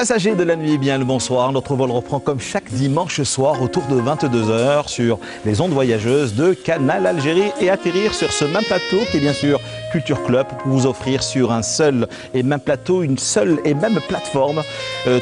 Passagers de la nuit, bien le bonsoir. Notre vol reprend comme chaque dimanche soir autour de 22 h sur les ondes voyageuses de Canal Algérie et atterrir sur ce même plateau qui est bien sûr Culture Club pour vous offrir sur un seul et même plateau, une seule et même plateforme,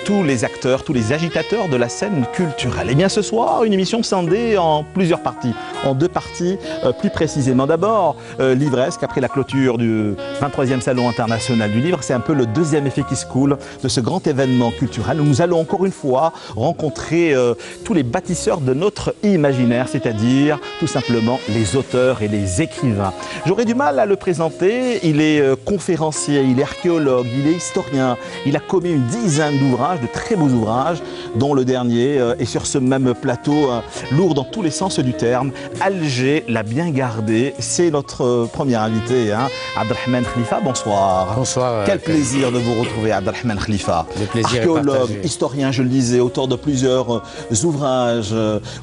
tous les acteurs, tous les agitateurs de la scène culturelle. Et bien ce soir, une émission scindée en plusieurs parties, en deux parties plus précisément. D'abord, livresque, après la clôture du 23e Salon international du livre, c'est un peu le deuxième effet qui se coule de ce grand événement culturel où nous allons encore une fois rencontrer tous les bâtisseurs de notre imaginaire, c'est-à-dire tout simplement les auteurs et les écrivains. J'aurais du mal à le présenter. Il est conférencier, il est archéologue, il est historien. Il a commis une dizaine d'ouvrages, de très beaux ouvrages, dont le dernier est sur ce même plateau, lourd dans tous les sens du terme. Alger l'a bien gardé. C'est notre premier invité, Abdelrahman Khalifa. Bonsoir. Bonsoir. Quel plaisir de vous retrouver, Abdelrahman Khalifa. Le plaisir archéologue, historien, je le disais, auteur de plusieurs ouvrages.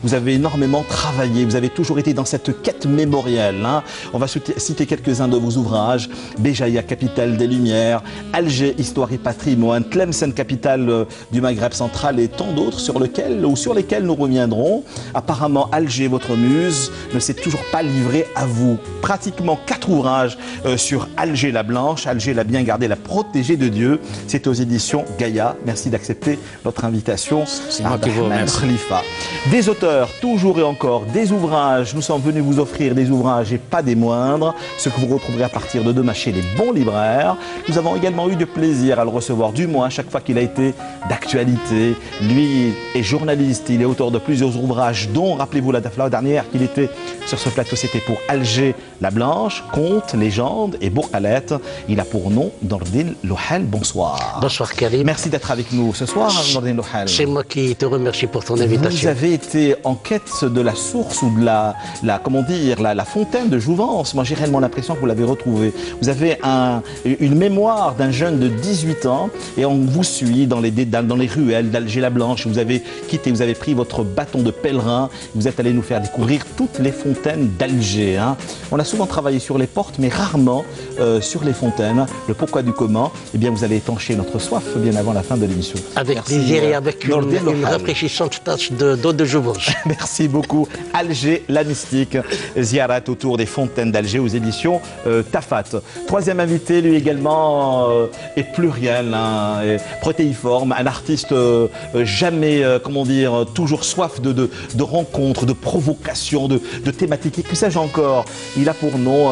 Vous avez énormément travaillé. Vous avez toujours été dans cette quête mémorielle. On va citer quelques-uns de vos ouvrages. Béjaïa, capitale des Lumières, Alger, histoire et patrimoine, Tlemcen, capitale du Maghreb central et tant d'autres sur lesquels nous reviendrons. Apparemment, Alger, votre muse, ne s'est toujours pas livrée à vous. Pratiquement 4 ouvrages sur Alger la Blanche, Alger la bien gardée, la protégée de Dieu. C'est aux éditions Gaïa. Merci d'accepter notre invitation. C'est moi qui vous remercie. Khalifa. Des auteurs, toujours et encore, des ouvrages. Nous sommes venus vous offrir des ouvrages et pas des moindres. Ce que vous retrouverez à partir de demain chez les bons libraires. Nous avons également eu du plaisir à le recevoir, du moins chaque fois qu'il a été d'actualité. Lui est journaliste, il est auteur de plusieurs ouvrages, dont, rappelez-vous la dernière qu'il était sur ce plateau, c'était pour Alger la Blanche, contes, légendes et Bourkalet. Il a pour nom Nordine Louhel. Bonsoir. Bonsoir Karim. Merci d'être avec nous ce soir, Nordine Louhel. C'est moi qui te remercie pour ton invitation. Vous avez été en quête de la source ou de la fontaine de jouvence. Moi j'ai réellement l'impression que vous l'avez retrouvé. Vous avez une mémoire d'un jeune de 18 ans et on vous suit dans les ruelles d'Alger la Blanche. Vous avez pris votre bâton de pèlerin, vous êtes allé nous faire découvrir toutes les fontaines d'Alger. On a souvent travaillé sur les portes, mais rarement sur les fontaines. Le pourquoi du comment, eh bien vous allez étancher notre soif bien avant la fin de l'émission. Avec plaisir et avec une rafraîchissante tasse d'eau de jouvence. Merci beaucoup. Alger, la mystique, ziarat autour des fontaines d'Alger aux éditions Tafat. Troisième invité, lui également, est pluriel, protéiforme, un artiste jamais, toujours soif de rencontres, de provocations, de thématiques. Et que sais-je encore? Il a pour nom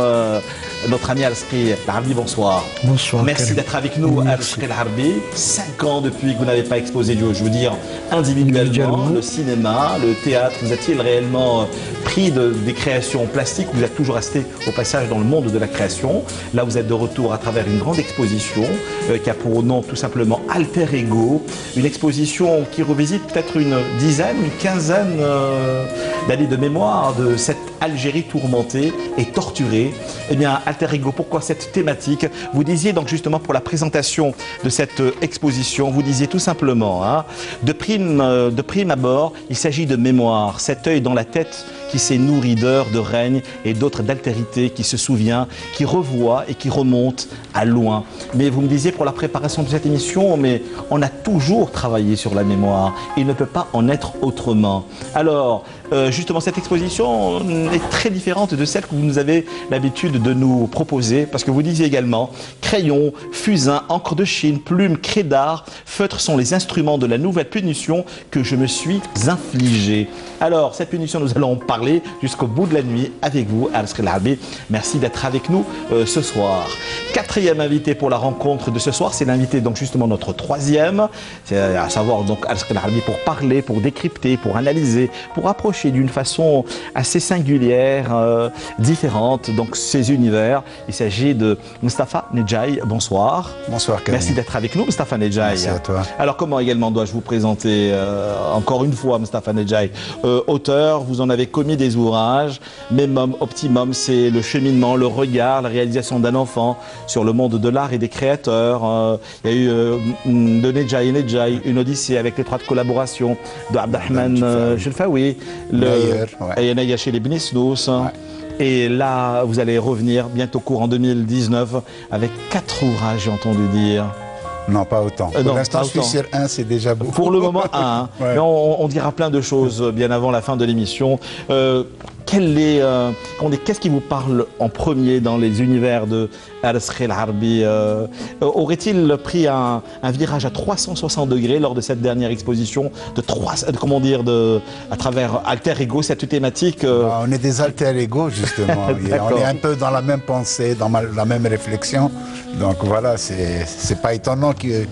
notre ami Al-Skri Al-Harbi. Bonsoir. Bonsoir. Merci d'être avec nous, Al-Skri Al-Harbi. 5 ans depuis que vous n'avez pas exposé, je veux dire, individuellement, le cinéma, le théâtre. Vous a-t-il réellement pris des créations plastiques? Vous êtes toujours resté au passage dans le monde de la création. Là, vous êtes de retour à travers une grande exposition qui a pour nom tout simplement Alter Ego. Une exposition qui revisite peut-être une dizaine, une quinzaine d'années de mémoire de cette Algérie tourmentée et torturée. Eh bien, Alter Ego, pourquoi cette thématique? Vous disiez donc justement pour la présentation de cette exposition, vous disiez tout simplement, de prime abord, il s'agit de mémoire, cet œil dans la tête qui s'est nourri d'heures de règne et d'autres d'altérité, qui se souvient, qui revoit et qui remonte à loin. Mais vous me disiez pour la préparation de cette émission, mais on a toujours travaillé sur la mémoire. Il ne peut pas en être autrement. Alors, justement, cette exposition est très différente de celle que vous avez l'habitude de nous proposer, parce que vous disiez également, crayon, fusain, encre de Chine, plume, craie d'art, feutre sont les instruments de la nouvelle punition que je me suis infligée. Alors, cette punition, nous allons en parler jusqu'au bout de la nuit avec vous, Al-Skri Al-Harbi. Merci d'être avec nous ce soir. Quatrième invité pour la rencontre de ce soir, c'est l'invité, donc justement notre troisième, c'est à savoir donc Al-Skri Al-Harbi pour parler, pour décrypter, pour analyser, pour approcher d'une façon assez singulière, différente, donc ces univers. Il s'agit de Moustapha Nedjaï. Bonsoir. Bonsoir Karim. Merci d'être avec nous, Moustapha Nedjaï. Merci à toi. Alors comment également dois-je vous présenter encore une fois Moustapha Nedjaï, auteur, vous en avez commis des ouvrages. Memum, Optimum, c'est le cheminement, le regard, la réalisation d'un enfant sur le monde de l'art et des créateurs. Il y a eu de Nedjaï et Nedjaï, une odyssée avec l'étroite collaboration de Abdelrahman Jelfaoui, le chez les Bnisnous. Et là, vous allez revenir bientôt courant 2019 avec 4 ouvrages, j'ai entendu dire. Non, pas autant. Pour l'instant, je suis sur un, c'est déjà beaucoup. Pour le moment, un. Hein. Ouais. Mais on dira plein de choses bien avant la fin de l'émission. Qu'est-ce qui vous parle en premier dans les univers de Al-Asri al-Harbi? Aurait-il pris un virage à 360 degrés lors de cette dernière exposition à travers Alter Ego, cette thématique On est des alter ego, justement. On est un peu dans la même pensée, dans la même réflexion. Donc voilà, c'est pas étonnant que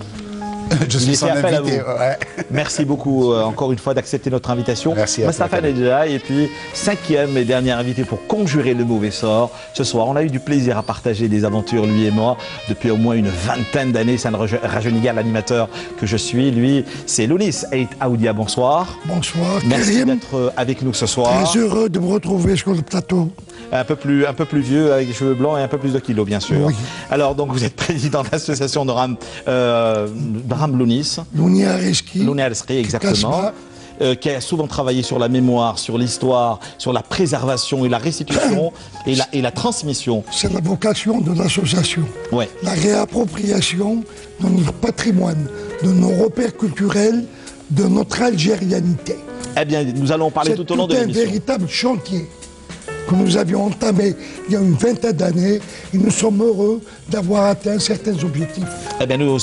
je suis son invité. Ouais. Merci beaucoup encore une fois d'accepter notre invitation. Merci à Mostafa Nedjai, et puis 5e et dernier invité pour conjurer le mauvais sort. Ce soir, on a eu du plaisir à partager des aventures, lui et moi, depuis au moins une vingtaine d'années. Ça ne rajeunit pas l'animateur que je suis. Lui, c'est Lounis Ait Aoudia. Bonsoir. Bonsoir. Merci d'être avec nous ce soir. Très heureux de me retrouver sur le plateau. Un peu plus vieux, avec des cheveux blancs et un peu plus de kilos, bien sûr. Oui. Alors, donc, vous êtes président de l'association de Ram Lounis. Louni Areski. Louni Areski, exactement. Qui a souvent travaillé sur la mémoire, sur l'histoire, sur la préservation et la restitution et la transmission. C'est la vocation de l'association. Ouais. La réappropriation de notre patrimoine, de nos repères culturels, de notre algérianité. Eh bien, nous allons parler tout au long de l'émission. C'est un véritable chantier que nous avions entamé il y a une vingtaine d'années, et nous sommes heureux d'avoir atteint certains objectifs. Eh bien, nous,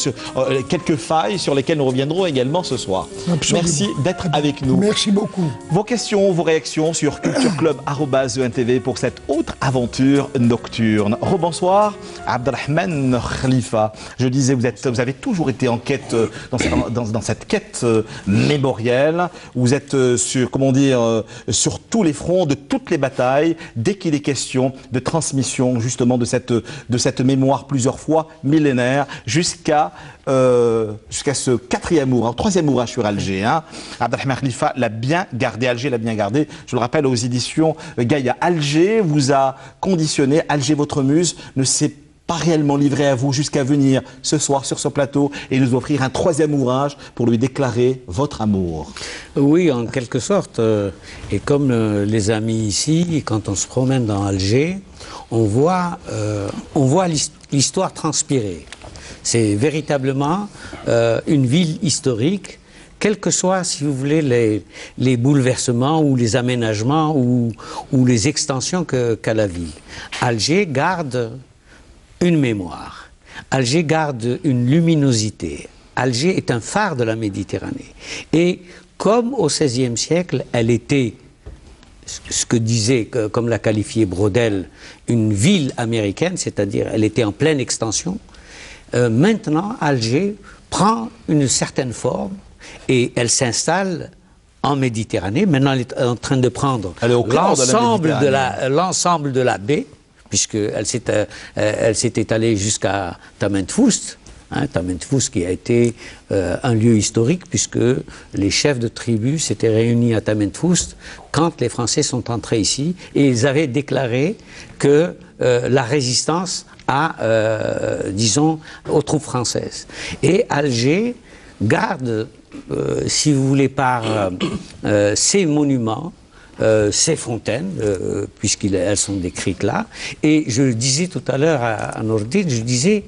quelques failles sur lesquelles nous reviendrons également ce soir. Absolument. Merci d'être avec nous. Merci beaucoup. Vos questions, vos réactions sur cultureclub@ENTV pour cette autre aventure nocturne. Rebonsoir, Abdelrahman Khalifa. Je disais, vous avez toujours été en quête, dans cette quête mémorielle. Vous êtes sur tous les fronts de toutes les batailles, dès qu'il est question de transmission justement de cette mémoire plusieurs fois millénaire jusqu'à ce 3e ouvrage sur Alger. Hein. Abdelrahman Khalifa l'a bien gardé, Alger l'a bien gardé. Je le rappelle, aux éditions Gaïa. Alger vous a conditionné, Alger votre muse ne s'est pas réellement livré à vous jusqu'à venir ce soir sur ce plateau et nous offrir un 3e ouvrage pour lui déclarer votre amour. Oui, en quelque sorte. Et comme les amis ici, quand on se promène dans Alger, on voit l'histoire transpirer. C'est véritablement une ville historique, quels que soient, si vous voulez, les bouleversements ou les aménagements ou les extensions qu'a la ville. Alger garde une mémoire. Alger garde une luminosité. Alger est un phare de la Méditerranée. Et comme au XVIe siècle, elle était, ce que disait, comme l'a qualifié Brodel, une ville américaine, c'est-à-dire elle était en pleine extension, maintenant Alger prend une certaine forme et elle s'installe en Méditerranée. Maintenant elle est en train de prendre l'ensemble de la baie, puisqu'elle s'est étalée jusqu'à Tamentfoust, Tamentfoust qui a été un lieu historique, puisque les chefs de tribus s'étaient réunis à Tamentfoust quand les Français sont entrés ici, et ils avaient déclaré que la résistance disons, aux troupes françaises. Et Alger garde, si vous voulez, par ses monuments, ces fontaines, puisqu'elles sont décrites là. Et je le disais tout à l'heure à Nourdine, je disais,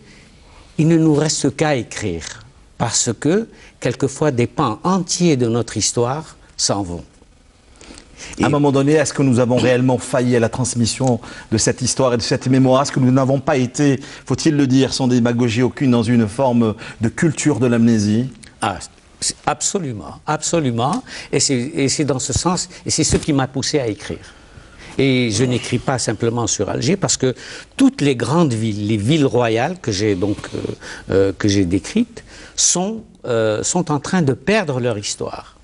il ne nous reste qu'à écrire, parce que, quelquefois, des pans entiers de notre histoire s'en vont. À un moment donné, est-ce que nous avons réellement failli à la transmission de cette histoire et de cette mémoire? Est-ce que nous n'avons pas été, faut-il le dire, sans démagogie aucune, dans une forme de culture de l'amnésie? Absolument, absolument. Et c'est dans ce sens, et c'est ce qui m'a poussé à écrire. Et je n'écris pas simplement sur Alger, parce que toutes les grandes villes, les villes royales que j'ai décrites, sont en train de perdre leur histoire.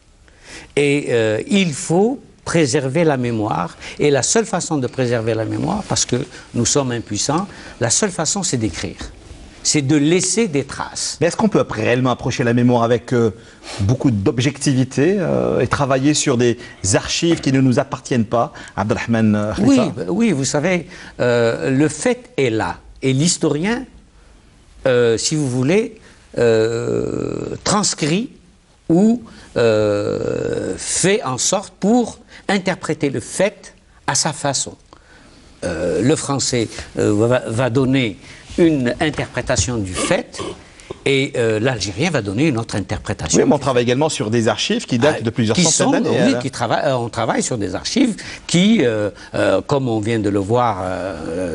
Et il faut préserver la mémoire. Et la seule façon de préserver la mémoire, parce que nous sommes impuissants, la seule façon, c'est d'écrire. C'est de laisser des traces. Mais est-ce qu'on peut réellement approcher la mémoire avec beaucoup d'objectivité et travailler sur des archives qui ne nous appartiennent pas, Abdelrahman Khalifa? Oui, vous savez, le fait est là. Et l'historien, si vous voulez, transcrit ou fait en sorte pour interpréter le fait à sa façon. Le français va donner une interprétation du fait Et l'Algérien va donner une autre interprétation. Oui, mais on travaille également sur des archives qui datent de plusieurs centaines d'années. Oui, on travaille sur des archives qui, comme on vient de le voir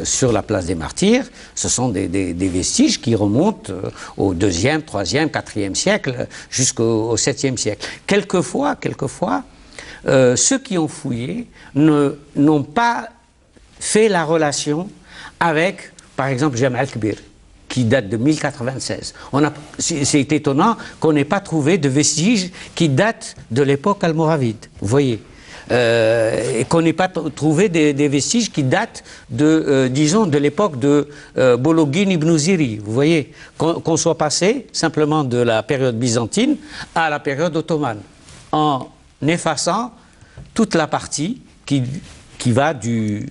sur la place des Martyrs, ce sont des vestiges qui remontent au 2e, 3e, 4e siècle jusqu'au 7e siècle. Quelquefois, ceux qui ont fouillé n'ont pas fait la relation avec, par exemple, Jam' al-Kbir, qui date de 1096. C'est étonnant qu'on n'ait pas trouvé de vestiges qui datent de l'époque almoravide, vous voyez. Et qu'on n'ait pas trouvé des vestiges qui datent de, disons, de l'époque de Bologhine ibn Ziri, vous voyez. Qu'on soit passé simplement de la période byzantine à la période ottomane, en effaçant toute la partie qui va du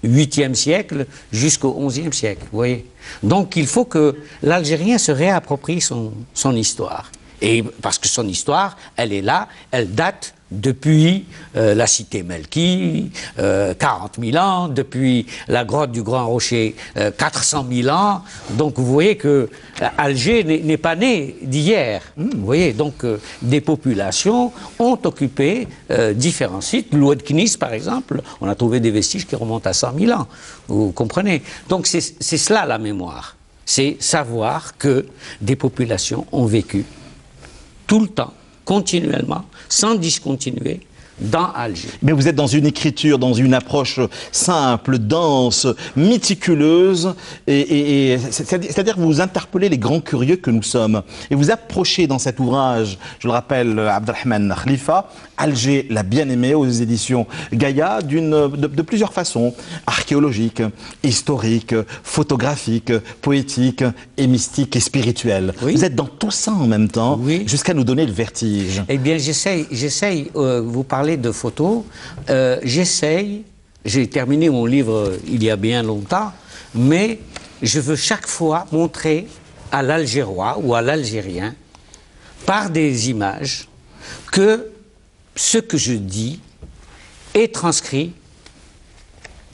8e siècle jusqu'au 11e siècle, vous voyez. Donc il faut que l'Algérien se réapproprie son histoire. Et parce que son histoire, elle est là, elle date depuis la cité Melki, 40 000 ans, depuis la grotte du Grand Rocher, 400 000 ans. Donc vous voyez que Alger n'est pas né d'hier. Vous voyez, donc des populations ont occupé différents sites. L'Oued Knis, par exemple, on a trouvé des vestiges qui remontent à 100 000 ans. Vous comprenez? Donc c'est cela la mémoire. C'est savoir que des populations ont vécu tout le temps, continuellement, sans discontinuer, dans Alger. Mais vous êtes dans une écriture, dans une approche simple, dense, méticuleuse, c'est-à-dire que vous interpellez les grands curieux que nous sommes. Et vous approchez dans cet ouvrage, je le rappelle, Abdelrahman Khalifa, Alger, la bien-aimée, aux éditions Gaïa, de plusieurs façons, archéologiques, historiques, photographiques, poétiques, et mystiques et spirituelles. Oui. Vous êtes dans tout ça en même temps, oui, jusqu'à nous donner le vertige. Eh bien, j'essaye, vous parlez de photos, j'essaye, j'ai terminé mon livre il y a bien longtemps, mais je veux chaque fois montrer à l'Algérois ou à l'Algérien, par des images, que ce que je dis est transcrit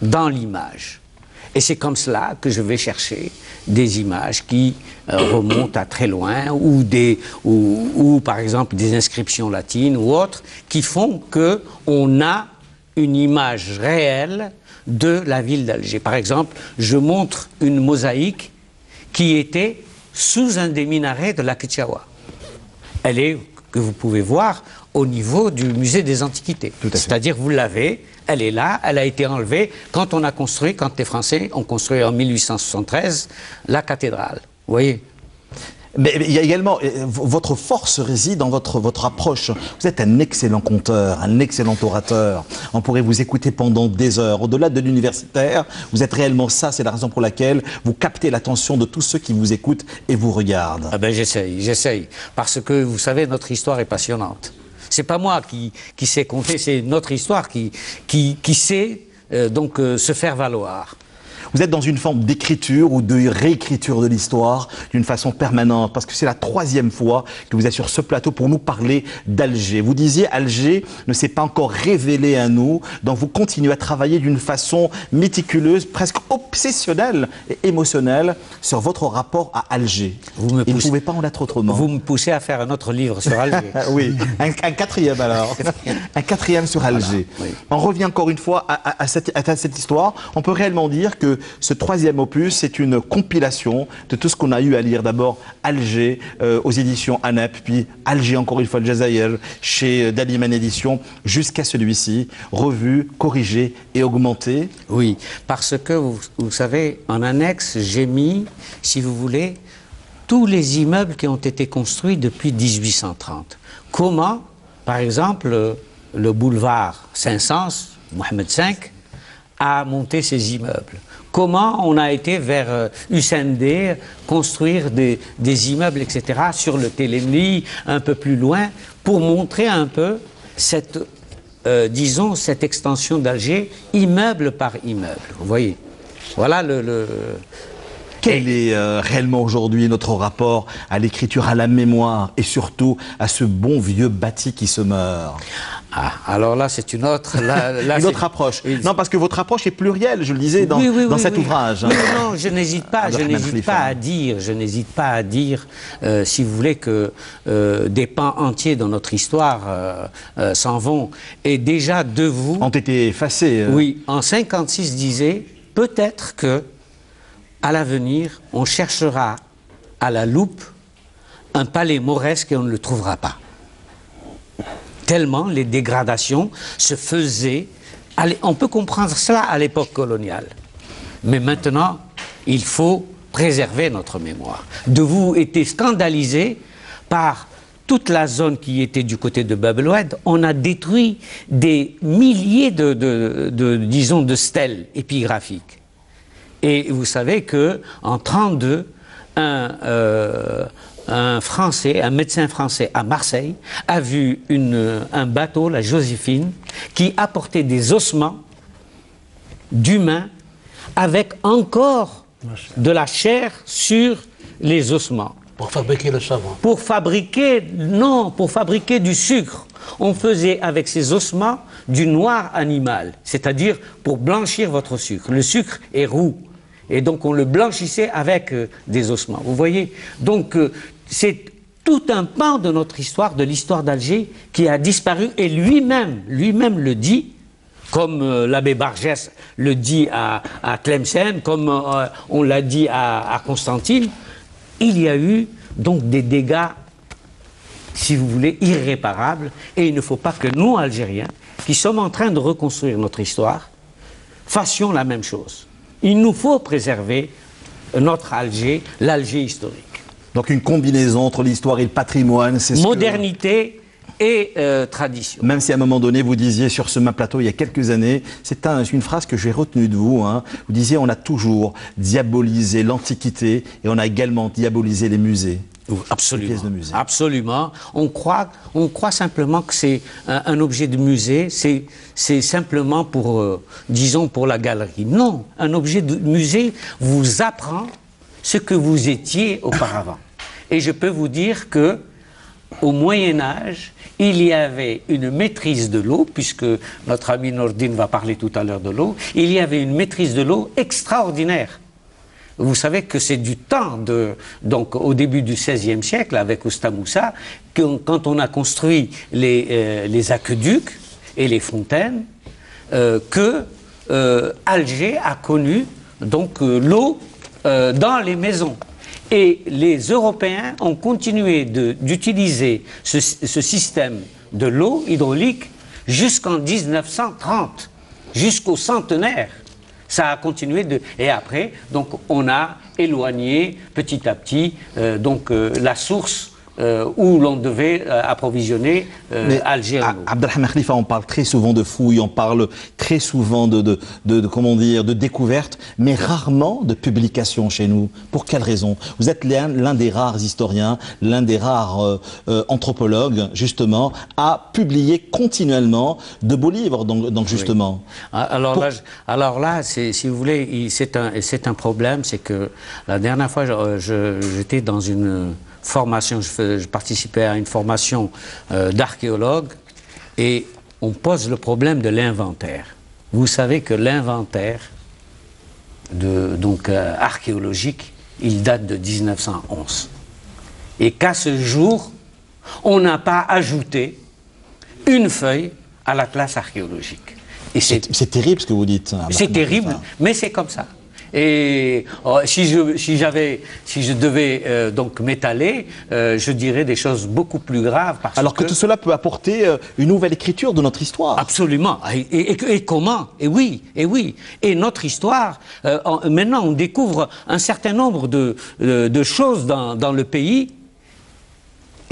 dans l'image. Et c'est comme cela que je vais chercher des images qui remontent à très loin, ou par exemple des inscriptions latines ou autres, qui font qu'on a une image réelle de la ville d'Alger. Par exemple, je montre une mosaïque qui était sous un des minarets de la Ketchaoua. Elle est, que vous pouvez voir, au niveau du musée des Antiquités. C'est-à-dire, vous l'avez, elle est là, elle a été enlevée quand on a construit, quand les Français ont construit en 1873 la cathédrale. Vous voyez ? Mais il y a également, votre force réside dans votre approche. Vous êtes un excellent conteur, un excellent orateur. On pourrait vous écouter pendant des heures. Au-delà de l'universitaire, vous êtes réellement ça. C'est la raison pour laquelle vous captez l'attention de tous ceux qui vous écoutent et vous regardent. Ah ben j'essaye. Parce que, vous savez, notre histoire est passionnante. C'est pas moi qui sais compter, c'est notre histoire qui sait donc se faire valoir. Vous êtes dans une forme d'écriture ou de réécriture de l'histoire d'une façon permanente, parce que c'est la 3e fois que vous êtes sur ce plateau pour nous parler d'Alger. Vous disiez Alger ne s'est pas encore révélé à nous, donc vous continuez à travailler d'une façon méticuleuse, presque obsessionnelle et émotionnelle sur votre rapport à Alger. Vous ne pouvez pas en être autrement. Vous me poussez à faire un autre livre sur Alger. Oui, un 4e alors. Un 4e sur Alger. Voilà, oui. On revient encore une fois à cette histoire. On peut réellement dire que ce 3e opus, c'est une compilation de tout ce qu'on a eu à lire. D'abord Alger aux éditions ANEP, puis Alger encore une fois le Jazaïr chez Daliman Éditions, jusqu'à celui-ci, revu, corrigé et augmenté. Oui, parce que vous savez, en annexe, j'ai mis, si vous voulez, tous les immeubles qui ont été construits depuis 1830. Comment, par exemple, le boulevard Saint-Saëns, Mohamed V, a monté ses immeubles. Comment on a été vers Hussein-D construire des immeubles, etc., sur le Télémli, un peu plus loin, pour montrer un peu cette, disons, cette extension d'Alger, immeuble par immeuble. Vous voyez, voilà Quel est réellement aujourd'hui notre rapport à l'écriture, à la mémoire et surtout à ce bon vieux bâti qui se meurt? Ah, alors là, c'est une autre... une autre approche. Non, parce que votre approche est plurielle, je le disais, dans, dans cet ouvrage. Non, je n'hésite pas, à dire, si vous voulez, que des pans entiers dans notre histoire s'en vont. Et déjà, de vous... Ont été effacés. Oui, en 56 disait, peut-être que, à l'avenir, on cherchera à la loupe un palais mauresque et on ne le trouvera pas. Tellement les dégradations se faisaient. On peut comprendre cela à l'époque coloniale. Mais maintenant, il faut préserver notre mémoire. De vous été scandalisé par toute la zone qui était du côté de Bab el-Oued. On a détruit des milliers disons, de stèles épigraphiques. Et vous savez qu'en 1932, un Français, un médecin français à Marseille, a vu un bateau, la Joséphine, qui apportait des ossements d'humains avec encore de la chair sur les ossements. Pour fabriquer le savon. Pour fabriquer du sucre. On faisait avec ces ossements du noir animal, c'est-à-dire pour blanchir votre sucre. Le sucre est roux. Et donc on le blanchissait avec des ossements. Vous voyez? Donc c'est tout un pan de notre histoire, de l'histoire d'Alger, qui a disparu. Et lui-même le dit, comme l'abbé Bargès le dit à Tlemcen, comme on l'a dit à Constantine. Il y a eu donc des dégâts, si vous voulez, irréparables. Et il ne faut pas que nous, Algériens, qui sommes en train de reconstruire notre histoire, fassions la même chose. Il nous faut préserver notre Alger, l'Alger historique. Donc une combinaison entre l'histoire et le patrimoine, c'est modernité et tradition. Même si à un moment donné, vous disiez sur ce même plateau, il y a quelques années, c'est une phrase que j'ai retenue de vous, hein, vous disiez on a toujours diabolisé l'Antiquité et on a également diabolisé les musées. Absolument. Les pièces de musée. Absolument. On croit simplement que c'est un objet de musée, c'est simplement pour, disons, pour la galerie. Non, un objet de musée vous apprend ce que vous étiez auparavant. Et je peux vous dire que au Moyen-Âge, il y avait une maîtrise de l'eau, puisque notre ami Nordine va parler tout à l'heure de l'eau, il y avait une maîtrise de l'eau extraordinaire. Vous savez que c'est du temps, donc au début du XVIe siècle, avec Usta Moussa, quand on a construit les aqueducs et les fontaines, que Alger a connu donc l'eau dans les maisons. Et les Européens ont continué d'utiliser ce système de l'eau hydraulique jusqu'en 1930, jusqu'au centenaire. Ça a continué et après, donc, on a éloigné petit à petit la source où l'on devait approvisionner Alger. Abdelrahman Khalifa, on parle très souvent de fouilles, on parle très souvent comment dire, de découvertes, mais rarement de publications chez nous. Pour quelle raison? Vous êtes l'un des rares historiens, l'un des rares anthropologues, justement, à publier continuellement de beaux livres, donc justement. Oui. Alors là, si vous voulez, c'est un problème, c'est que la dernière fois, j'étais dans une formation, je participais à une formation d'archéologue et on pose le problème de l'inventaire. Vous savez que l'inventaire archéologique, il date de 1911. Et qu'à ce jour, on n'a pas ajouté une feuille à l'atlas archéologique. C'est terrible ce que vous dites. C'est terrible, mais c'est comme ça. Et si je devais donc m'étaler, je dirais des choses beaucoup plus graves. Alors que tout cela peut apporter une nouvelle écriture de notre histoire. Absolument. Et comment? Et oui. Et notre histoire, maintenant on découvre un certain nombre de choses dans le pays.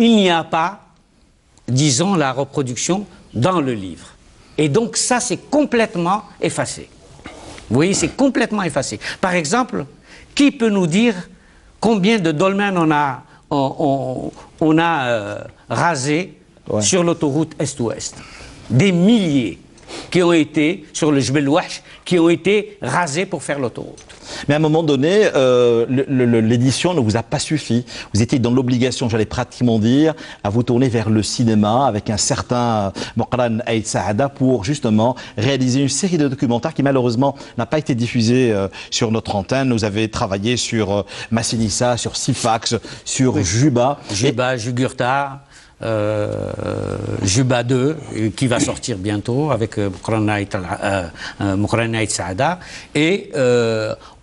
Il n'y a pas, disons, la reproduction dans le livre. Et donc ça, c'est complètement effacé. Vous voyez, c'est complètement effacé. Par exemple, qui peut nous dire combien de dolmens on a rasé sur l'autoroute Est-Ouest? Des milliers qui ont été, sur le Jebel Ouache, qui ont été rasés pour faire l'autoroute. Mais à un moment donné, l'édition ne vous a pas suffi. Vous étiez dans l'obligation, j'allais pratiquement dire, à vous tourner vers le cinéma avec un certain Mokran Aïd Saada pour justement réaliser une série de documentaires qui malheureusement n'a pas été diffusée sur notre antenne. Vous avez travaillé sur Massinissa, sur Sifax, sur Juba. Juba, Jugurtha. Juba 2 qui va sortir bientôt avec Mokran Aïd Saada, et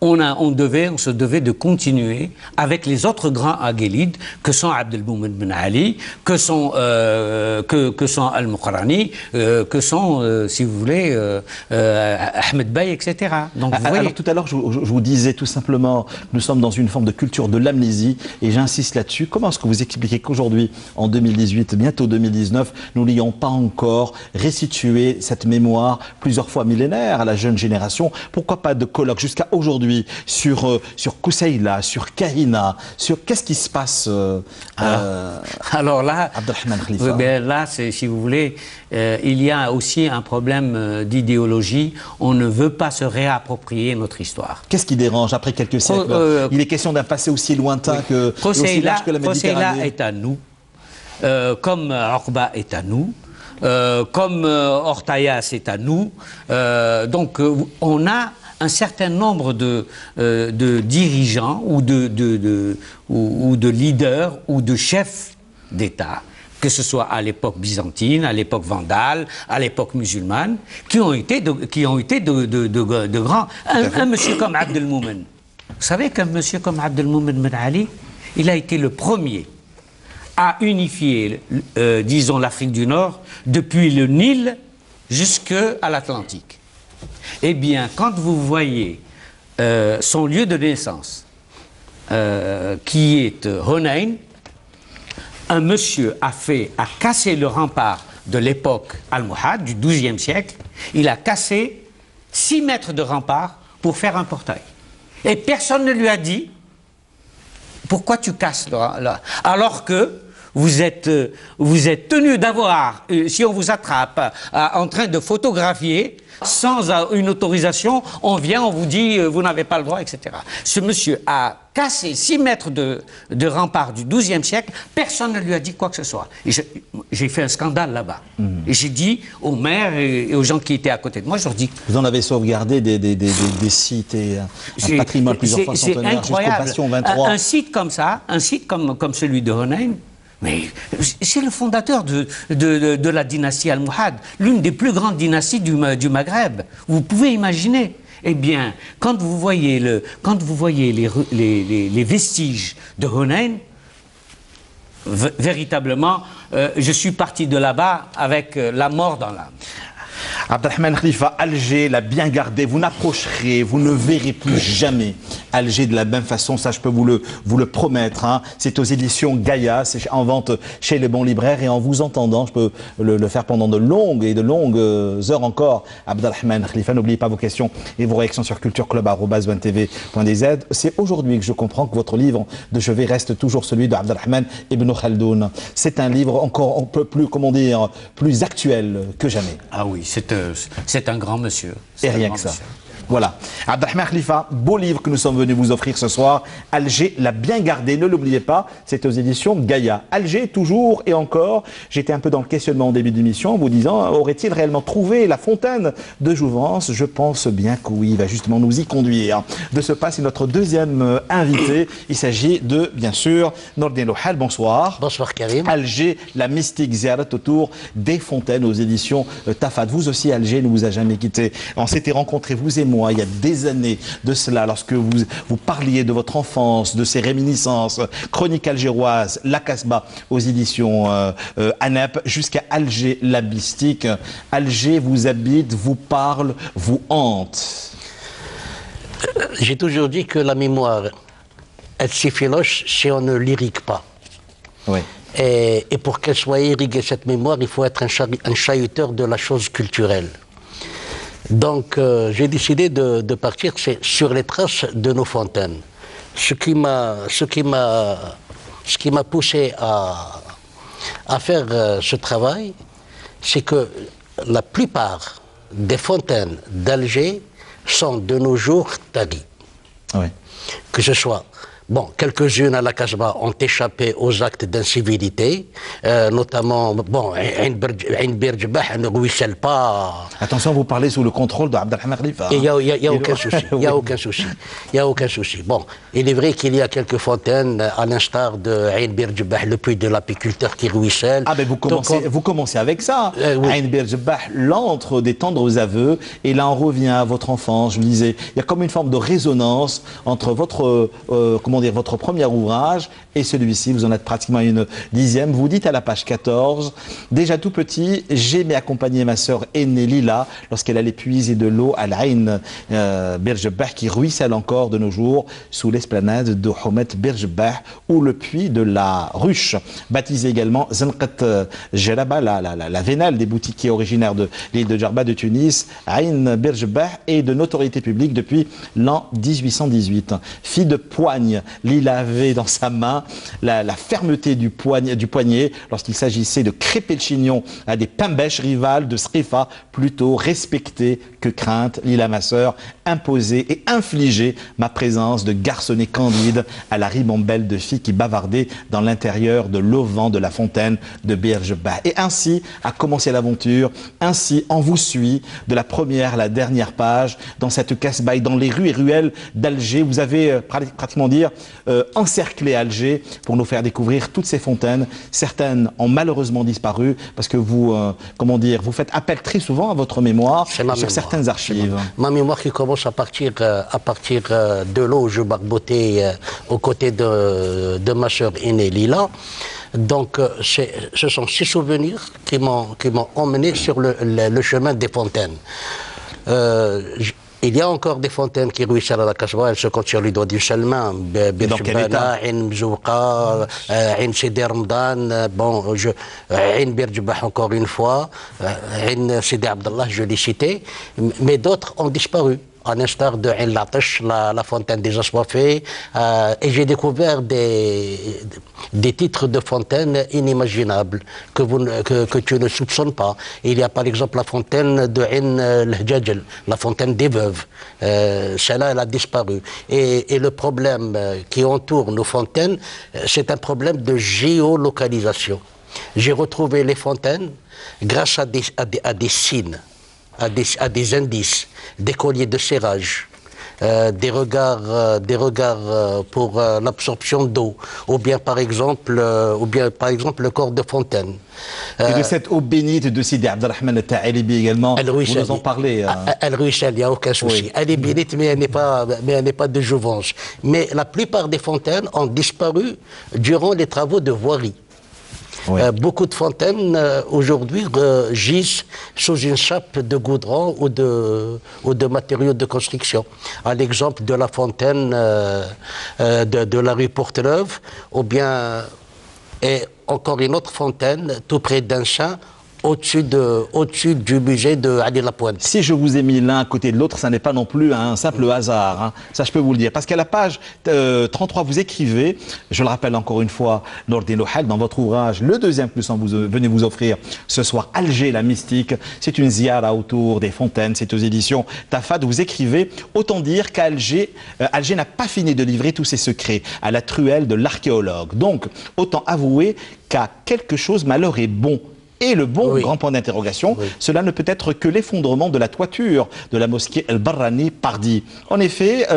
on se devait de continuer avec les autres grands aguélides que sont Abdelmoumen Ben Ali, que sont Al-Mokrani, que sont, si vous voulez, Ahmed Bey, etc. Donc, vous voyez... Alors tout à l'heure, je vous disais tout simplement, nous sommes dans une forme de culture de l'amnésie, et j'insiste là-dessus. Comment est-ce que vous expliquez qu'aujourd'hui, en 2018, bientôt 2019, nous n'ayons pas encore restitué cette mémoire plusieurs fois millénaire à la jeune génération? Pourquoi pas de colloques jusqu'à aujourd'hui sur Koussaïla, sur Kahina, sur qu'est-ce qui se passe alors là, Abdelrahman Khalifa. Là, si vous voulez, il y a aussi un problème d'idéologie. On ne veut pas se réapproprier notre histoire. Qu'est-ce qui dérange après quelques siècles? Il est question d'un passé aussi lointain que, aussi large que la Méditerranée. Koussaïla est à nous, comme Orba est à nous. Comme Ortaya, c'est à nous. Donc, on a un certain nombre de dirigeants ou de leaders ou de chefs d'État, que ce soit à l'époque byzantine, à l'époque vandale, à l'époque musulmane, qui ont été de grands... Un monsieur comme Abdelmoumen. Vous savez qu'un monsieur comme Abdelmoumen Ben Ali, il a été le premier à unifier, disons, l'Afrique du Nord depuis le Nil jusqu'à l'Atlantique. Eh bien, quand vous voyez son lieu de naissance, qui est Hunayn, un monsieur a cassé le rempart de l'époque almohade, du XIIe siècle. Il a cassé 6 mètres de rempart pour faire un portail. Et personne ne lui a dit « Pourquoi tu casses là ?» Alors que vous êtes tenu d'avoir, si on vous attrape en train de photographier, sans une autorisation, on vient, on vous dit vous n'avez pas le droit, etc. Ce monsieur a cassé 6 mètres de rempart du XIIe siècle, personne ne lui a dit quoi que ce soit. J'ai fait un scandale là-bas. Et j'ai dit aux maires et aux gens qui étaient à côté de moi, je leur dis... Vous en avez sauvegardé des sites et un patrimoine plusieurs fois centenaire jusqu'au Bastion 23. Un site comme ça, un site comme celui de Hunayn, mais c'est le fondateur de la dynastie almohade, l'une des plus grandes dynasties du Maghreb. Vous pouvez imaginer. Eh bien, quand vous voyez les vestiges de Hunayn, véritablement, je suis parti de là-bas avec la mort dans l'âme. Abdelrahman Khalifa, Alger l'a bien gardé, vous n'approcherez, vous ne verrez plus jamais Alger de la même façon, ça je peux vous le promettre. Hein. C'est aux éditions Gaïa, c'est en vente chez les bons libraires, et en vous entendant, je peux le faire pendant de longues heures encore. Abdelrahman Khalifa, n'oubliez pas vos questions et vos réactions sur cultureclub@1tv.dz. C'est aujourd'hui que je comprends que votre livre de chevet reste toujours celui de Abdelrahman Ibn Khaldoun. C'est un livre encore un peu plus, comment dire, plus actuel que jamais. Ah oui, c'est un grand monsieur. Et rien que ça. Voilà. Abdelrahman Khalifa, beau livre que nous sommes venus vous offrir ce soir. Alger l'a bien gardé, ne l'oubliez pas, c'est aux éditions Gaïa. Alger, toujours et encore, j'étais un peu dans le questionnement au début de l'émission en vous disant, aurait-il réellement trouvé la fontaine de Jouvence? Je pense bien que oui, il va justement nous y conduire. De ce pas, c'est notre deuxième invité. Il s'agit de, bien sûr, Nordin Lohal. Bonsoir. Bonsoir Karim. Alger, la mystique ziarat autour des fontaines aux éditions Tafat. Vous aussi, Alger ne vous a jamais quitté. On s'était rencontrés, vous et moi, il y a des années de cela, lorsque vous parliez de votre enfance, de ces réminiscences, chroniques algéroises, La Casbah aux éditions ANEP, jusqu'à Alger, la mystique. Alger vous habite, vous parle, vous hante. J'ai toujours dit que la mémoire, elle s'effiloche si on ne l'irrigue pas. Oui. Et pour qu'elle soit irriguée, cette mémoire, il faut être un chahuteur de la chose culturelle. Donc, j'ai décidé de partir sur les traces de nos fontaines. Ce qui m'a poussé à faire ce travail, c'est que la plupart des fontaines d'Alger sont de nos jours taries. Oui. Que ce soit... Bon, quelques-unes à la Casbah ont échappé aux actes d'incivilité, notamment, bon, Ain Bir Djebah ne ruisselle pas. Attention, vous parlez sous le contrôle d'Abdelrahman Khalifa. Il n'y a aucun souci. Il n'y a aucun souci. Il n'y a aucun souci. Bon, il est vrai qu'il y a quelques fontaines, à l'instar de Ain Bir Djebah, le puits de l'apiculteur qui ruisselle. Ah, mais vous commencez avec ça. Oui. Ain Bir Djebah, l'antre des tendres aveux, et là on revient à votre enfance. Je vous disais, il y a comme une forme de résonance entre votre, votre premier ouvrage et celui-ci. Vous en êtes pratiquement une dixième. Vous dites à la page 14, déjà tout petit, j'aimais accompagner ma sœur aînée Lila lorsqu'elle allait puiser de l'eau à l'Ain Bir Djebah qui ruisselle encore de nos jours sous l'esplanade de Houmet Bir Djebah ou le puits de la Ruche, baptisé également Zenqat Djelaba, la vénale des boutiquiers originaires de l'île de Djerba de Tunis. Ain Bir Djebah est de notoriété publique depuis l'an 1818. Fille de poigne, Lila avait dans sa main la fermeté du poignet lorsqu'il s'agissait de crêper le chignon à des pimbèches rivales de Srifa, plutôt respectée que crainte. Lila, ma sœur, imposait et infligeait ma présence de garçonnet candide à la ribambelle de filles qui bavardaient dans l'intérieur de l'auvent de la fontaine de Bir Djebah. Et ainsi a commencé l'aventure, ainsi on vous suit de la première à la dernière page dans cette casse-baille, dans les rues et ruelles d'Alger. Vous avez pratiquement dire encerclé Alger pour nous faire découvrir toutes ces fontaines. Certaines ont malheureusement disparu parce que vous, vous faites appel très souvent à votre mémoire sur certaines archives. Ma mémoire qui commence à partir de l'eau où je barbotais aux côtés de ma sœur aînée Lila. Donc, ce sont ces souvenirs qui m'ont emmené sur le chemin des fontaines. Il y a encore des fontaines qui ruissellent à la Casbah, elles se comptent sur les doigts d'une seule main. Dans quel état? Ain Mzouqa, Ain Sidi Ramadan, bon, Ain Bir Djebah encore une fois, Ain Sidi Abdallah, je l'ai cité, mais d'autres ont disparu. À l'instar de Ain Latash, la fontaine des assoiffés, et j'ai découvert des titres de fontaines inimaginables que tu ne soupçonnes pas. Il y a par exemple la fontaine de Ain Lhjajel, la fontaine des veuves. Celle-là, elle a disparu. Et le problème qui entoure nos fontaines, c'est un problème de géolocalisation. J'ai retrouvé les fontaines grâce à des signes, à des indices, des colliers de serrage, des regards pour l'absorption d'eau, ou bien par exemple le corps de fontaine. Et de cette eau bénite de Sidi Abdelrahman Ta'alibi également, vous nous en parlez. Elle ruisselle, il n'y a aucun souci. Oui. Elle est bénite, mais elle n'est pas de jouvence. Mais la plupart des fontaines ont disparu durant les travaux de voirie. Oui. Beaucoup de fontaines aujourd'hui gisent sous une chape de goudron ou de matériaux de construction. À l'exemple de la fontaine de la rue Porteleuve, ou bien et encore une autre fontaine tout près d'Anchin, au-dessus du musée de Ali Lapointe. Si je vous ai mis l'un à côté de l'autre, ça n'est pas non plus un simple hasard, hein. Ça je peux vous le dire. Parce qu'à la page 33, vous écrivez, je le rappelle encore une fois, Nordin Lohal, dans votre ouvrage, le deuxième que vous venez vous offrir ce soir, Alger la mystique, c'est une ziara autour des fontaines, c'est aux éditions Tafad. Vous écrivez, autant dire qu'Alger n'a pas fini de livrer tous ses secrets à la truelle de l'archéologue. Donc, autant avouer qu'à quelque chose malheur est bon. Et le bon, oui. Grand point d'interrogation, oui. Cela ne peut être que l'effondrement de la toiture de la mosquée El-Barrani Pardi. En effet,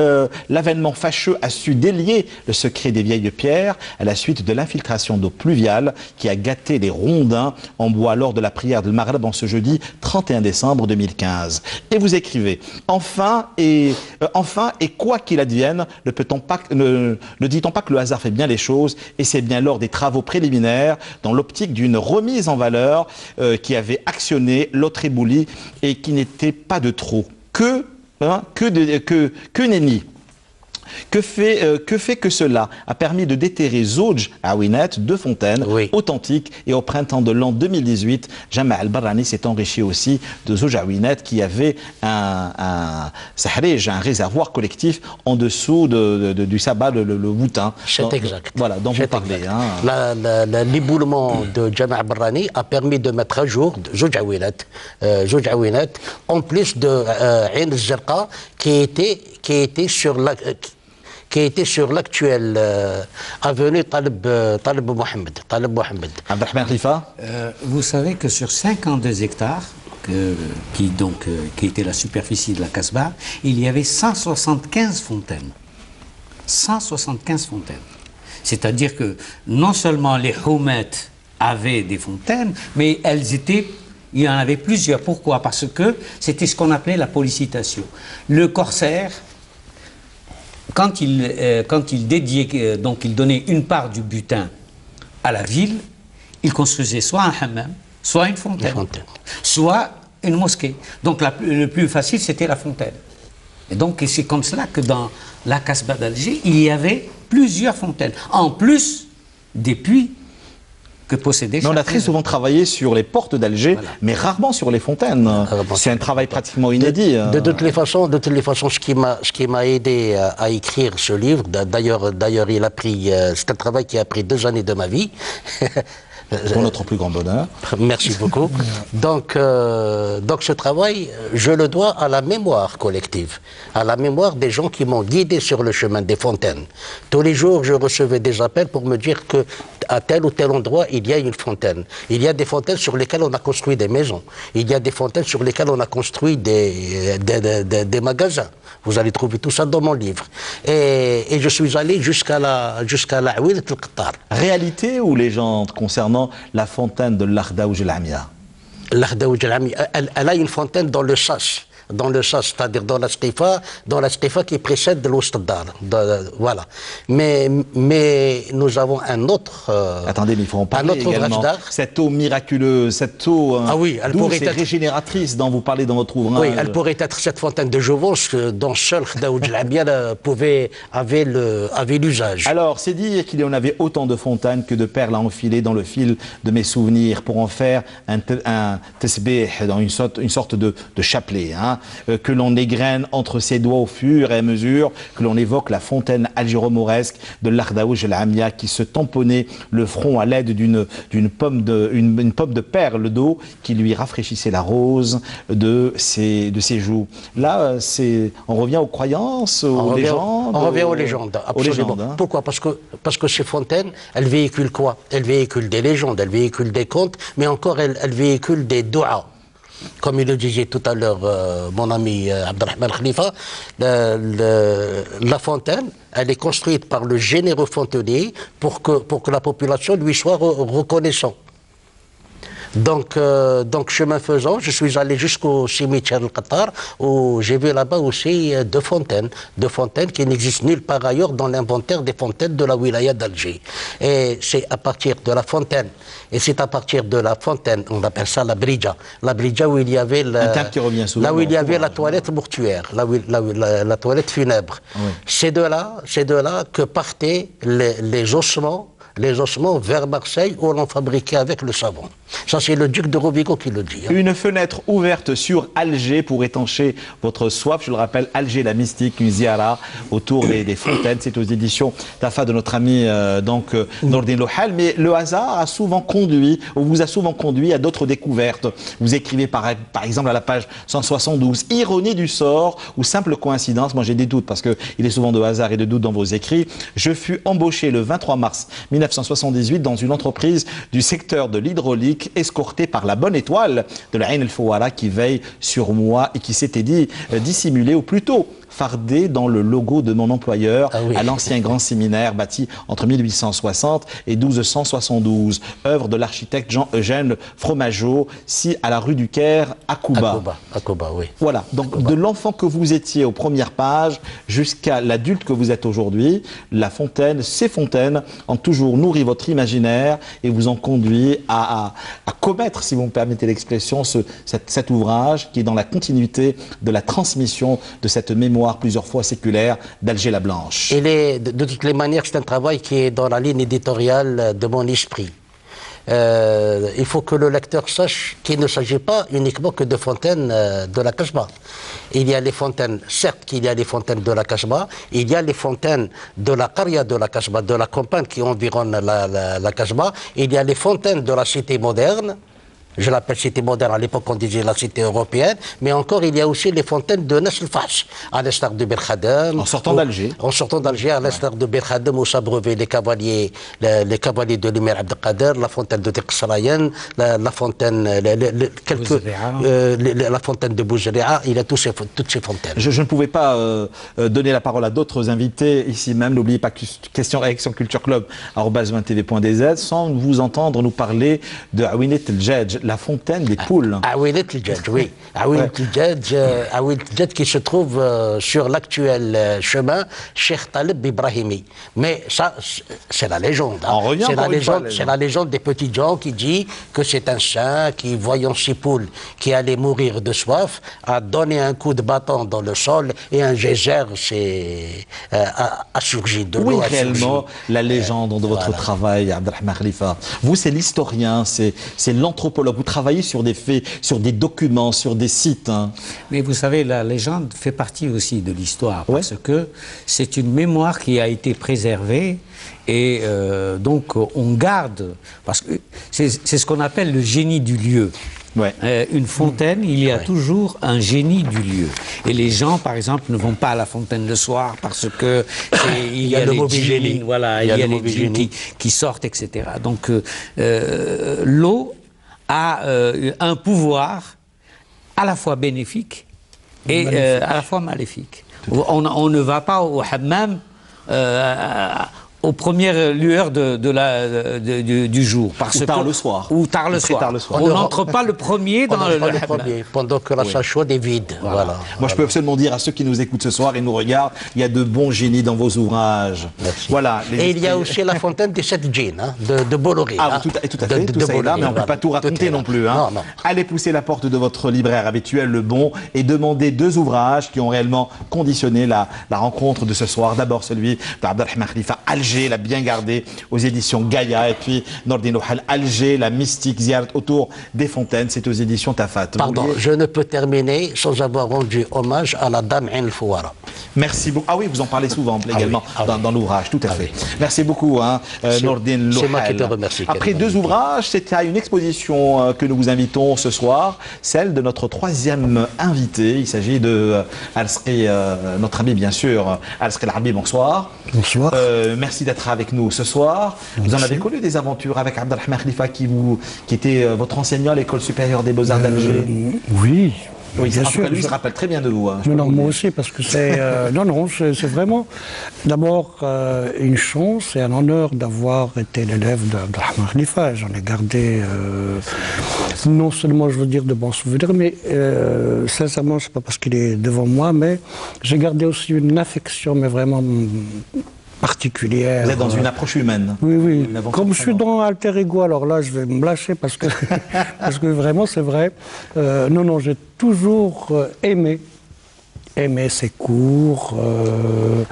l'avènement fâcheux a su délier le secret des vieilles pierres à la suite de l'infiltration d'eau pluviale qui a gâté les rondins en bois lors de la prière de Maghreb en ce jeudi 31 décembre 2015. Et vous écrivez, enfin et quoi qu'il advienne, ne dit-on pas que le hasard fait bien les choses, et c'est bien lors des travaux préliminaires, dans l'optique d'une remise en valeur, qui avait actionné l'autre éboulis et qui n'était pas de trop. Que nenni. Que fait que cela a permis de déterrer Zouj Aouinet, deux fontaines oui. Authentiques, et au printemps de l'an 2018, Jama Al-Barrani s'est enrichi aussi de Zouj Aouinet qui avait un réservoir collectif en dessous du sabbat, le Woutin. C'est exact. Voilà, dont vous parlez. Hein. L'éboulement de Jama Al-Barrani a permis de mettre à jour Zouj Aouinet, en plus de Ain Zerqa qui était sur la... qui était sur l'actuelle avenue Talib Mohamed. Abdelrahman Khalifa. Vous savez que sur 52 hectares, qui était la superficie de la Casbah, il y avait 175 fontaines. 175 fontaines. C'est-à-dire que non seulement les Houmettes avaient des fontaines, mais il y en avait plusieurs. Pourquoi? Parce que c'était ce qu'on appelait la pollicitation. Le corsaire, quand il dédiait, donc il donnait une part du butin à la ville, il construisait soit un hammam, soit une fontaine, soit une mosquée. Donc le plus facile, c'était la fontaine. Et donc c'est comme cela que dans la Casbah d'Alger, il y avait plusieurs fontaines, en plus des puits que possédait. Mais on a très souvent travaillé sur les portes d'Alger, voilà, mais rarement sur les fontaines. C'est un travail pratiquement inédit. De toutes les façons, ce qui m'a aidé à écrire ce livre, d'ailleurs, c'est un travail qui a pris 2 années de ma vie. Pour notre plus grand bonheur. Merci beaucoup. Donc ce travail, je le dois à la mémoire collective, à la mémoire des gens qui m'ont guidé sur le chemin des fontaines. Tous les jours, je recevais des appels pour me dire que à tel ou tel endroit, il y a une fontaine. Il y a des fontaines sur lesquelles on a construit des maisons. Il y a des fontaines sur lesquelles on a construit des magasins. Vous allez trouver tout ça dans mon livre. Et je suis allé jusqu'à la Ouilet al-Qattar. Réalité ou légende concernant la fontaine de l'Ardaouj el-Amia? L'Ardaouj el-Amia, elle a une fontaine dans le Sas. Dans le Sas, c'est-à-dire dans la Sqifa qui précède l'Oustadar. Voilà. Mais nous avons un autre. Attendez, mais il faut en parler également. Cette eau miraculeuse, cette eau douce et régénératrice dont vous parlez dans votre ouvrage. Oui, elle pourrait être cette fontaine de Jouvence dont seul Khdaoudj el-Amia avait l'usage. Alors, c'est dire qu'il y en avait autant de fontaines que de perles à enfiler dans le fil de mes souvenirs pour en faire un tesbih, dans une sorte de chapelet. Hein, que l'on égrène entre ses doigts au fur et à mesure que l'on évoque la fontaine algéro-mauresque de l'Ardaouj el-Amia qui se tamponnait le front à l'aide d'une pomme de perle d'eau qui lui rafraîchissait la rose de ses joues. Là, on revient aux croyances, aux légendes. On revient aux légendes, absolument. Aux légendes, hein. Pourquoi? Parce que ces fontaines, elles véhiculent quoi? Elles véhiculent des légendes, elles véhiculent des contes, mais encore elles véhiculent des doigts. Comme il le disait tout à l'heure mon ami Abdelrahman Khalifa, la fontaine, elle est construite par le généreux fontainier pour que la population lui soit reconnaissante. Donc, chemin faisant, je suis allé jusqu'au cimetière al-Qattar où j'ai vu là-bas aussi 2 fontaines qui n'existent nulle part ailleurs dans l'inventaire des fontaines de la wilaya d'Alger. Et c'est à partir de la fontaine, on appelle ça la bridja où il y avait la toilette mortuaire, la toilette funèbre. Oui. C'est de là que partaient les ossements vers Marseille où l'on fabriquait avec le savon. Ça, c'est le duc de Rovigo qui le dit. Hein. Une fenêtre ouverte sur Alger pour étancher votre soif. Je le rappelle, Alger la mystique, une ziara autour des fontaines. C'est aux éditions Tafa de notre ami Nordin Lohal. Mais le hasard vous a souvent conduit à d'autres découvertes. Vous écrivez par exemple à la page 172, ironie du sort ou simple coïncidence. Moi, j'ai des doutes parce qu'il est souvent de hasard et de doutes dans vos écrits. Je fus embauché le 23 mars 1978 dans une entreprise du secteur de l'hydraulique escorté par la bonne étoile de la Ain el-Fouara qui veille sur moi et qui s'était dit dissimulé ou plutôt fardé dans le logo de mon employeur à l'ancien grand séminaire bâti entre 1860 et 1272, œuvre de l'architecte Jean-Eugène Fromageau, à la rue du Caire à Cuba. À Cuba, oui. Voilà, donc de l'enfant que vous étiez aux premières pages jusqu'à l'adulte que vous êtes aujourd'hui, ces fontaines ont toujours nourri votre imaginaire et vous ont conduit à commettre, si vous me permettez l'expression, cet ouvrage qui est dans la continuité de la transmission de cette mémoire plusieurs fois séculaire d'Alger la Blanche. De toutes les manières, c'est un travail qui est dans la ligne éditoriale de mon esprit. Il faut que le lecteur sache qu'il ne s'agit pas uniquement que de fontaines de la Casbah. Il y a les fontaines, certes qu'il y a les fontaines de la Casbah, il y a les fontaines de la Qaria de la Casbah, de la campagne qui environne la Casbah, il y a les fontaines de la cité moderne, Je l'appelle cité moderne. À l'époque, on disait la cité européenne. Mais encore, il y a aussi les fontaines de Nas el-Fash, à l'instar de Bir Khadem. En sortant d'Alger. En sortant d'Alger, à l'instar de Bir Khadem, où s'abreuvaient les cavaliers de l'Émir Abdelkader, la fontaine de Teqsrayen, la fontaine, la fontaine de Bouzria. Il a toutes ces fontaines. Je ne pouvais pas donner la parole à d'autres invités ici même. N'oubliez pas question réaction culture club @20tv.dz sans vous entendre nous parler de Awinet el-Djedj, la fontaine des poules. Awinet el-Djedj, oui. Awinet el-Djedj qui se trouve sur l'actuel chemin Cheikh Talib Ibrahimi. Mais ça, c'est la légende. Hein. C'est la légende des petits gens qui dit que c'est un saint qui, voyant six poules qui allaient mourir de soif, a donné un coup de bâton dans le sol et un geyser a surgi de l'eau. Oui, réellement, la légende de votre travail, Abdelrahman Khalifa. Vous, c'est l'historien, c'est l'anthropologue. Vous travaillez sur des faits, sur des documents, sur des sites. Hein. Mais vous savez, la légende fait partie aussi de l'histoire, parce que c'est une mémoire qui a été préservée et donc on garde, parce que c'est ce qu'on appelle le génie du lieu. Ouais. Une fontaine, il y a toujours un génie du lieu. Et les gens, par exemple, ne vont pas à la fontaine le soir parce que il y a les djinns, voilà, il y a les djinns qui sortent, etc. Donc l'eau a un pouvoir à la fois bénéfique et à la fois maléfique. On ne va pas au hammam aux premières lueurs du jour. Ou tard le soir. Ou tard le soir. On n'entre pas le premier dans le premier, pendant que la salle chaude est vide. Voilà. Moi, je peux seulement dire à ceux qui nous écoutent ce soir et nous regardent, il y a de bons génies dans vos ouvrages. Merci. Voilà. Et il y a aussi la fontaine des 7 djinns, hein, de Bolloré. Ah, tout à fait, tout ça est là, mais on ne peut pas tout raconter non plus. Hein. Non. Allez pousser la porte de votre libraire habituel, Le Bon, et demandez 2 ouvrages qui ont réellement conditionné la rencontre de ce soir. D'abord celui d'Abdelrahman Khalifa, Alger, l'a bien gardé, aux éditions Gaïa, et puis Nordin Ouhal, Alger, la mystique Ziyarat autour des fontaines, c'est aux éditions Tafat. Pardon, je ne peux terminer sans avoir rendu hommage à la dame Ain el-Fouara. Merci beaucoup. Ah oui, vous en parlez souvent également dans l'ouvrage, tout à fait. Merci beaucoup, hein, Nordin Louhal. C'est moi qui te remercie. Après 2 ouvrages, c'était à une exposition que nous vous invitons ce soir, celle de notre 3e invité. Il s'agit de Al-Sqi, notre ami bien sûr, Al-Sqi El-Harbi, bonsoir. Bonsoir. Merci d'être avec nous ce soir. Merci. Vous en avez connu des aventures avec Abdelrahman Khalifa qui était votre enseignant à l'école supérieure des Beaux-Arts d'Alger. Oui. Oui, bien sûr. Lui, il se rappelle très bien de vous. Hein, non, moi aussi, parce que c'est... c'est vraiment d'abord une chance et un honneur d'avoir été l'élève d'Abdelrahman Khalifa. J'en ai gardé non seulement, je veux dire, de bons souvenirs, mais sincèrement, c'est pas parce qu'il est devant moi, mais j'ai gardé aussi une affection, mais vraiment particulière. Vous êtes dans une approche humaine. Oui, oui. Comme je suis dans Alter Ego, alors là, je vais me lâcher parce que, parce que vraiment, c'est vrai. Non, j'ai toujours aimé ses cours.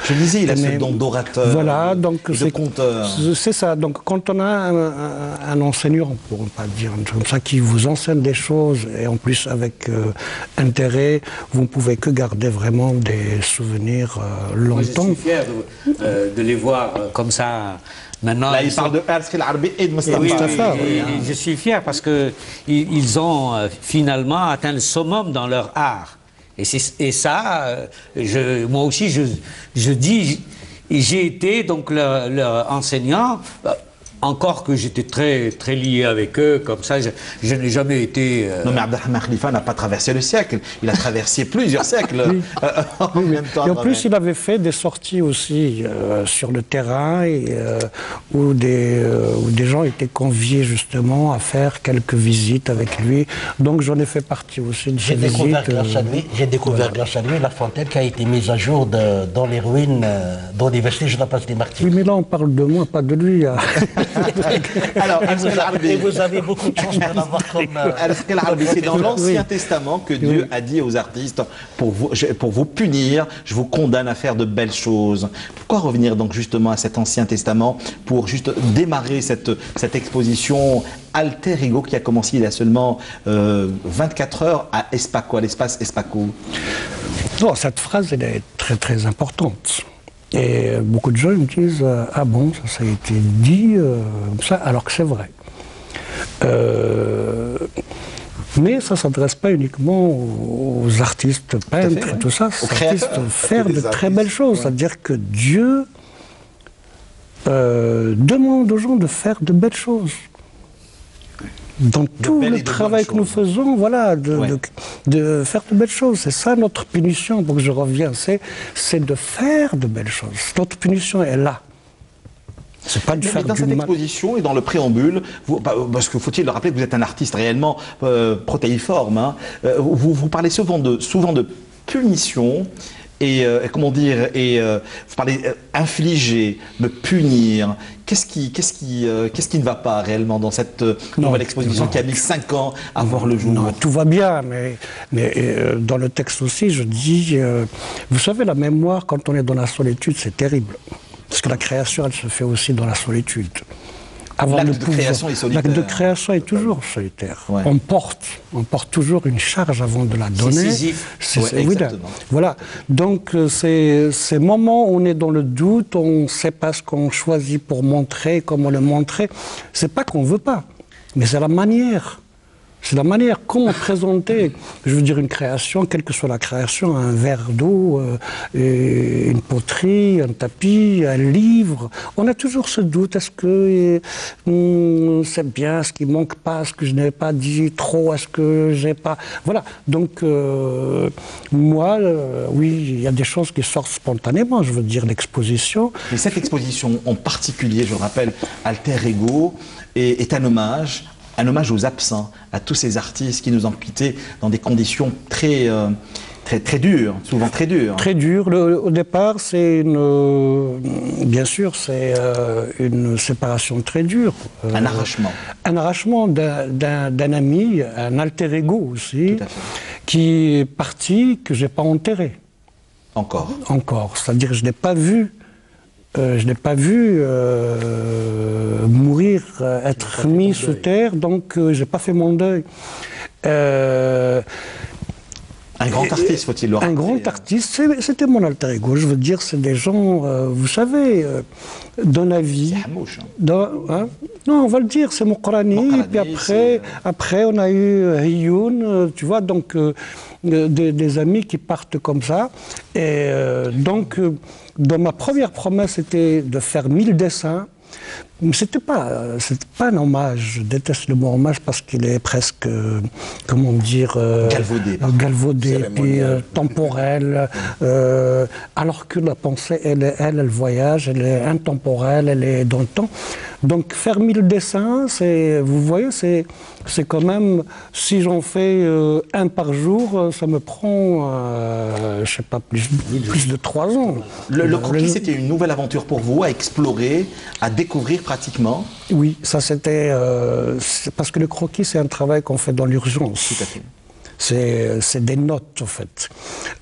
Je disais, il a ce don d'orateur, voilà, donc de conteur. C'est ça. Donc, quand on a un enseignant, on ne peut pas dire comme ça, qui vous enseigne des choses, et en plus avec intérêt, vous ne pouvez que garder vraiment des souvenirs longtemps. Moi, je suis fier de les voir comme ça. Maintenant, là, il parle de Al-Sqi El-Harbi et de Mustafa. Je suis fier parce qu'ils ont finalement atteint le summum dans leur art. Et ça, moi aussi, je dis, j'ai été donc leur enseignant, encore que j'étais très lié avec eux, comme ça, je n'ai jamais été... Non, mais Abdelrahman Khalifa n'a pas traversé le siècle, il a traversé plusieurs siècles en même temps. Et en plus, il avait fait des sorties aussi sur le terrain, où des gens étaient conviés justement à faire quelques visites avec lui. Donc j'en ai fait partie aussi de ces visites. J'ai découvert grâce à lui la fontaine qui a été mise à jour dans les ruines, dans les vestiges de la place des Martyrs. Oui, mais là on parle de moi, pas de lui. Alors, et vous avez beaucoup de chance de l'avoir comme... Al-Sqi El-Harbi, c'est dans l'Ancien Testament que Dieu a dit aux artistes, pour vous punir, je vous condamne à faire de belles choses. Pourquoi revenir donc justement à cet Ancien Testament pour juste démarrer cette exposition Alter Ego qui a commencé il y a seulement 24 heures à Espaco, à l'espace Espaco? Non, cette phrase, elle est très importante. Et beaucoup de gens me disent « Ah bon, ça a été dit ça », alors que c'est vrai. Mais ça ne s'adresse pas uniquement aux artistes peintres et tout ça, ça artistes faire de très belles choses. C'est-à-dire que Dieu demande aux gens de faire de belles choses. Dans tout le travail que nous faisons, voilà, de faire de belles choses. C'est ça notre punition, pour que je revienne, c'est de faire de belles choses. Notre punition est là. C'est pas de faire dans cette exposition et dans le préambule, parce que faut-il le rappeler que vous êtes un artiste réellement protéiforme, hein, vous parlez souvent de punition. Et comment dire, vous parlez infliger, me punir. Qu'est-ce qui ne va pas réellement dans cette nouvelle exposition qui a mis 5 ans à voir le jour? Non, tout va bien, mais dans le texte aussi, je dis, vous savez, la mémoire, quand on est dans la solitude, c'est terrible. Parce que la création, elle se fait aussi dans la solitude. L'acte de création est solitaire. L'acte de création est toujours solitaire. Ouais. On porte toujours une charge avant de la donner. C'est exactement. Voilà. Donc, ces moments où on est dans le doute, on ne sait pas ce qu'on choisit pour montrer, comment le montrer. C'est pas qu'on ne veut pas, mais c'est la manière. C'est la manière, comment présenter, je veux dire, une création, quelle que soit la création, un verre d'eau, une poterie, un tapis, un livre. On a toujours ce doute, est-ce que c'est bien, est-ce qu'il ne manque pas, est-ce que je n'ai pas dit trop, est-ce que je n'ai pas... Voilà, donc moi, oui, il y a des choses qui sortent spontanément, je veux dire, l'exposition. Mais cette exposition en particulier, je le rappelle, Alter Ego, est un hommage aux absents, à tous ces artistes qui nous ont quittés dans des conditions très dures, souvent très dures. Très dures. Au départ, c'est bien sûr, c'est une séparation très dure. Un arrachement. Un arrachement d'un ami, un alter ego aussi, qui est parti, que je n'ai pas enterré. Encore. C'est-à-dire que je n'ai pas vu. Je n'ai pas vu mourir, être mis sous terre, donc je n'ai pas fait mon deuil. Un grand artiste, faut-il le rappeler. Un grand artiste, c'était mon alter ego. Je veux dire, c'est des gens, vous savez, dans la vie. C'est Hamouche. Non, on va le dire, c'est Mokrani. Puis après, on a eu Hiyoun, tu vois, donc des amis qui partent comme ça. Et donc, dans ma première promesse, c'était de faire 1000 dessins. Mais c'était pas un hommage. Je déteste le mot hommage parce qu'il est presque, comment dire, galvaudé, puis temporel. Alors que la pensée, elle voyage, elle est intemporelle, elle est dans le temps. Donc faire 1000 dessins, vous voyez, c'est quand même, si j'en fais un par jour, ça me prend, je sais pas, plus de 3 ans. Le croquis, c'était une nouvelle aventure pour vous, à explorer, à découvrir pratiquement. Oui, ça c'était, parce que le croquis, c'est un travail qu'on fait dans l'urgence. Tout à fait. C'est des notes, en fait.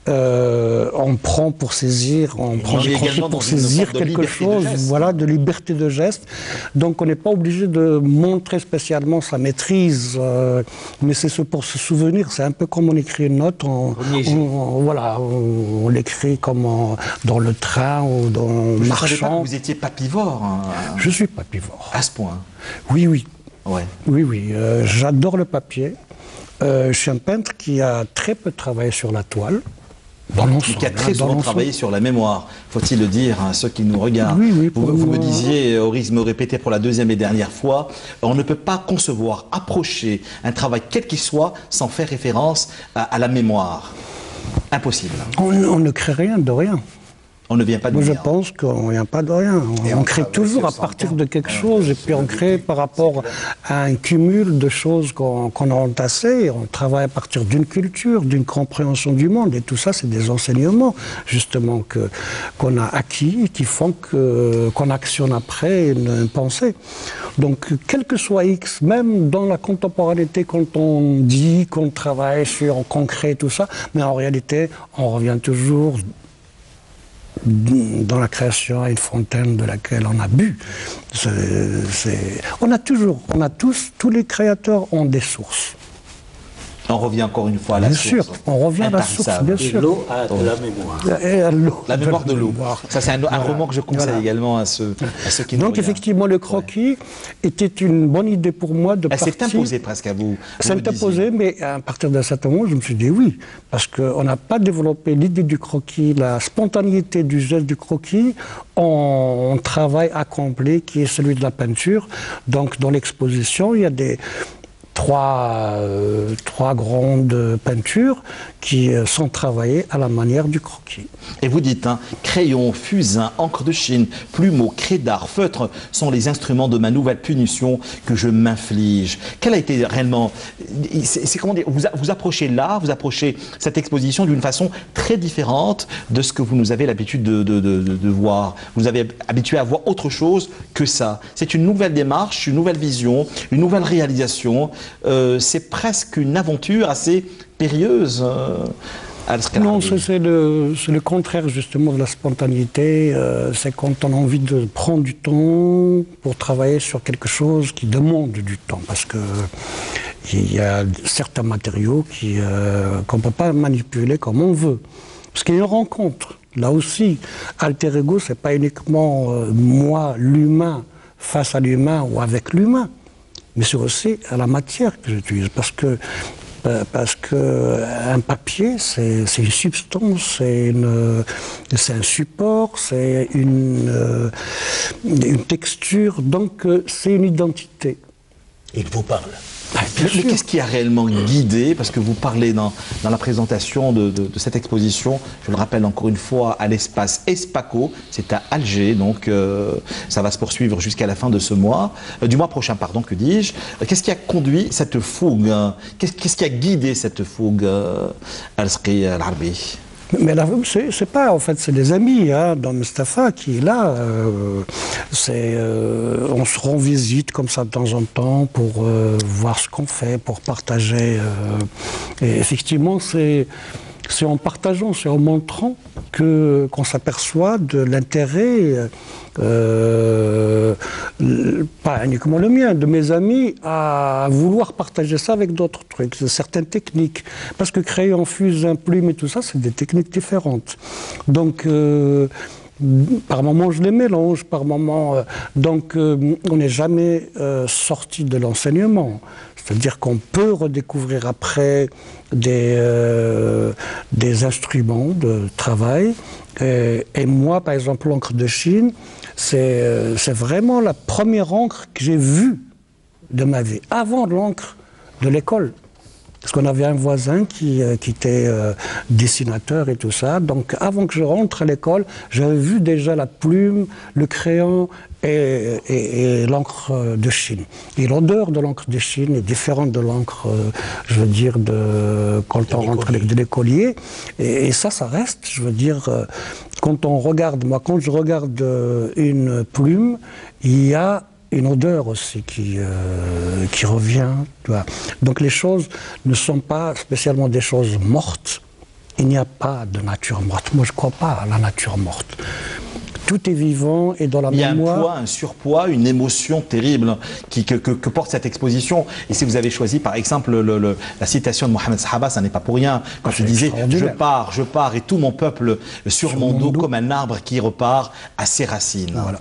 On prend pour saisir, on prend des croquis pour saisir quelque chose, voilà, de liberté de geste. Donc on n'est pas obligé de montrer spécialement sa maîtrise, mais c'est pour se souvenir. C'est un peu comme on écrit une note, on l'écrit comme dans le train ou dans marchant. Je ne savais pas que vous étiez papivore. Hein. Je suis papivore. À ce point. Oui, oui. Ouais. Oui. J'adore le papier. Je suis un peintre qui a très peu travaillé sur la toile, dans l'ensemble. Qui a très souvent travaillé sur la mémoire, faut-il le dire, à ceux qui nous regardent. Oui, vous me disiez, au risque de me répéter pour la deuxième et dernière fois, on ne peut pas concevoir, approcher un travail quel qu'il soit sans faire référence à la mémoire. Impossible. On ne crée rien de rien. On ne vient pas de rien. Moi, je pense qu'on ne vient pas de rien. On crée toujours à partir de quelque chose, et puis on crée par rapport à un cumul de choses qu'on a entassées. On travaille à partir d'une culture, d'une compréhension du monde, et tout ça, c'est des enseignements, justement, qu'on a acquis, et qui font qu'on actionne après une pensée. Donc, quel que soit X, même dans la contemporanéité, quand on dit qu'on travaille sur concret, tout ça, mais en réalité, on revient toujours dans la création à une fontaine de laquelle on a bu. On a tous les créateurs ont des sources. On revient encore une fois à la source. Bien sûr, on revient à la source, bien sûr. L'eau a de la mémoire. Et la mémoire de l'eau. Ça, c'est un roman que je conseille également à ceux qui nous Donc, effectivement, le croquis était une bonne idée pour moi de partir. C'est imposé presque à vous. C'est imposé, mais à partir d'un certain moment, je me suis dit oui. Parce qu'on n'a pas développé l'idée du croquis, la spontanéité du geste du croquis, en travail accompli qui est celui de la peinture. Donc, dans l'exposition, il y a trois grandes peintures qui sont travaillées à la manière du croquis. Et vous dites, crayon, fusain, encre de Chine, plumeau, craie d'art, feutre sont les instruments de ma nouvelle punition que je m'inflige. Quelle a été réellement... C'est comment dire, vous approchez l'art, vous approchez cette exposition d'une façon très différente de ce que vous nous avez l'habitude de voir. Vous avez habitué à voir autre chose que ça. C'est une nouvelle démarche, une nouvelle vision, une nouvelle réalisation. C'est presque une aventure assez périlleuse. Non, c'est le contraire justement de la spontanéité. C'est quand on a envie de prendre du temps pour travailler sur quelque chose qui demande du temps. Parce que il y a certains matériaux qu'on ne peut pas manipuler comme on veut. Parce qu'il y a une rencontre. Là aussi, alter ego, ce n'est pas uniquement moi, l'humain, face à l'humain ou avec l'humain. Mais c'est aussi à la matière que j'utilise. Parce que un papier, c'est une substance, c'est un support, c'est une texture, donc c'est une identité. Il vous parle. Mais qu'est-ce qui a réellement guidé, parce que vous parlez dans la présentation de cette exposition, je le rappelle encore une fois, à l'espace Espaco, c'est à Alger, donc ça va se poursuivre jusqu'à la fin de ce mois, du mois prochain, pardon, que dis-je. Qu'est-ce qui a conduit cette fougue, qu'est-ce qui a guidé cette fougue, Al-Sqi Al-Harbi? Mais là, c'est pas, en fait, c'est des amis, dans Mustapha qui est là. On se rend visite comme ça de temps en temps pour voir ce qu'on fait, pour partager. Et effectivement, c'est en partageant, c'est en montrant qu'on s'aperçoit de l'intérêt, pas uniquement le mien, de mes amis, à vouloir partager ça avec d'autres trucs, certaines techniques. Parce que crayon, fusain, plume et tout ça, c'est des techniques différentes. Donc, par moments, je les mélange, par moments... donc, on n'est jamais sorti de l'enseignement. C'est-à-dire qu'on peut redécouvrir après des instruments de travail. Et moi, par exemple, l'encre de Chine, c'est vraiment la première encre que j'ai vue de ma vie, avant l'encre de l'école. Parce qu'on avait un voisin qui était dessinateur et tout ça. Donc, avant que je rentre à l'école, j'avais vu déjà la plume, le crayon et l'encre de Chine. Et l'odeur de l'encre de Chine est différente de l'encre, je veux dire, quand on rentre de l'écolier. Et ça reste, je veux dire, quand on regarde, moi, quand je regarde une plume, il y a une odeur aussi qui revient. Tu vois. Donc les choses ne sont pas spécialement des choses mortes. Il n'y a pas de nature morte. Moi, je ne crois pas à la nature morte. Tout est vivant et dans la mémoire... Il y a un poids, un surpoids, une émotion terrible que porte cette exposition. Et si vous avez choisi, par exemple, la citation de Mohamed Sahaba, ça n'est pas pour rien. Quand il disait « je pars et tout mon peuple sur mon dos comme un arbre qui repart à ses racines ». Voilà.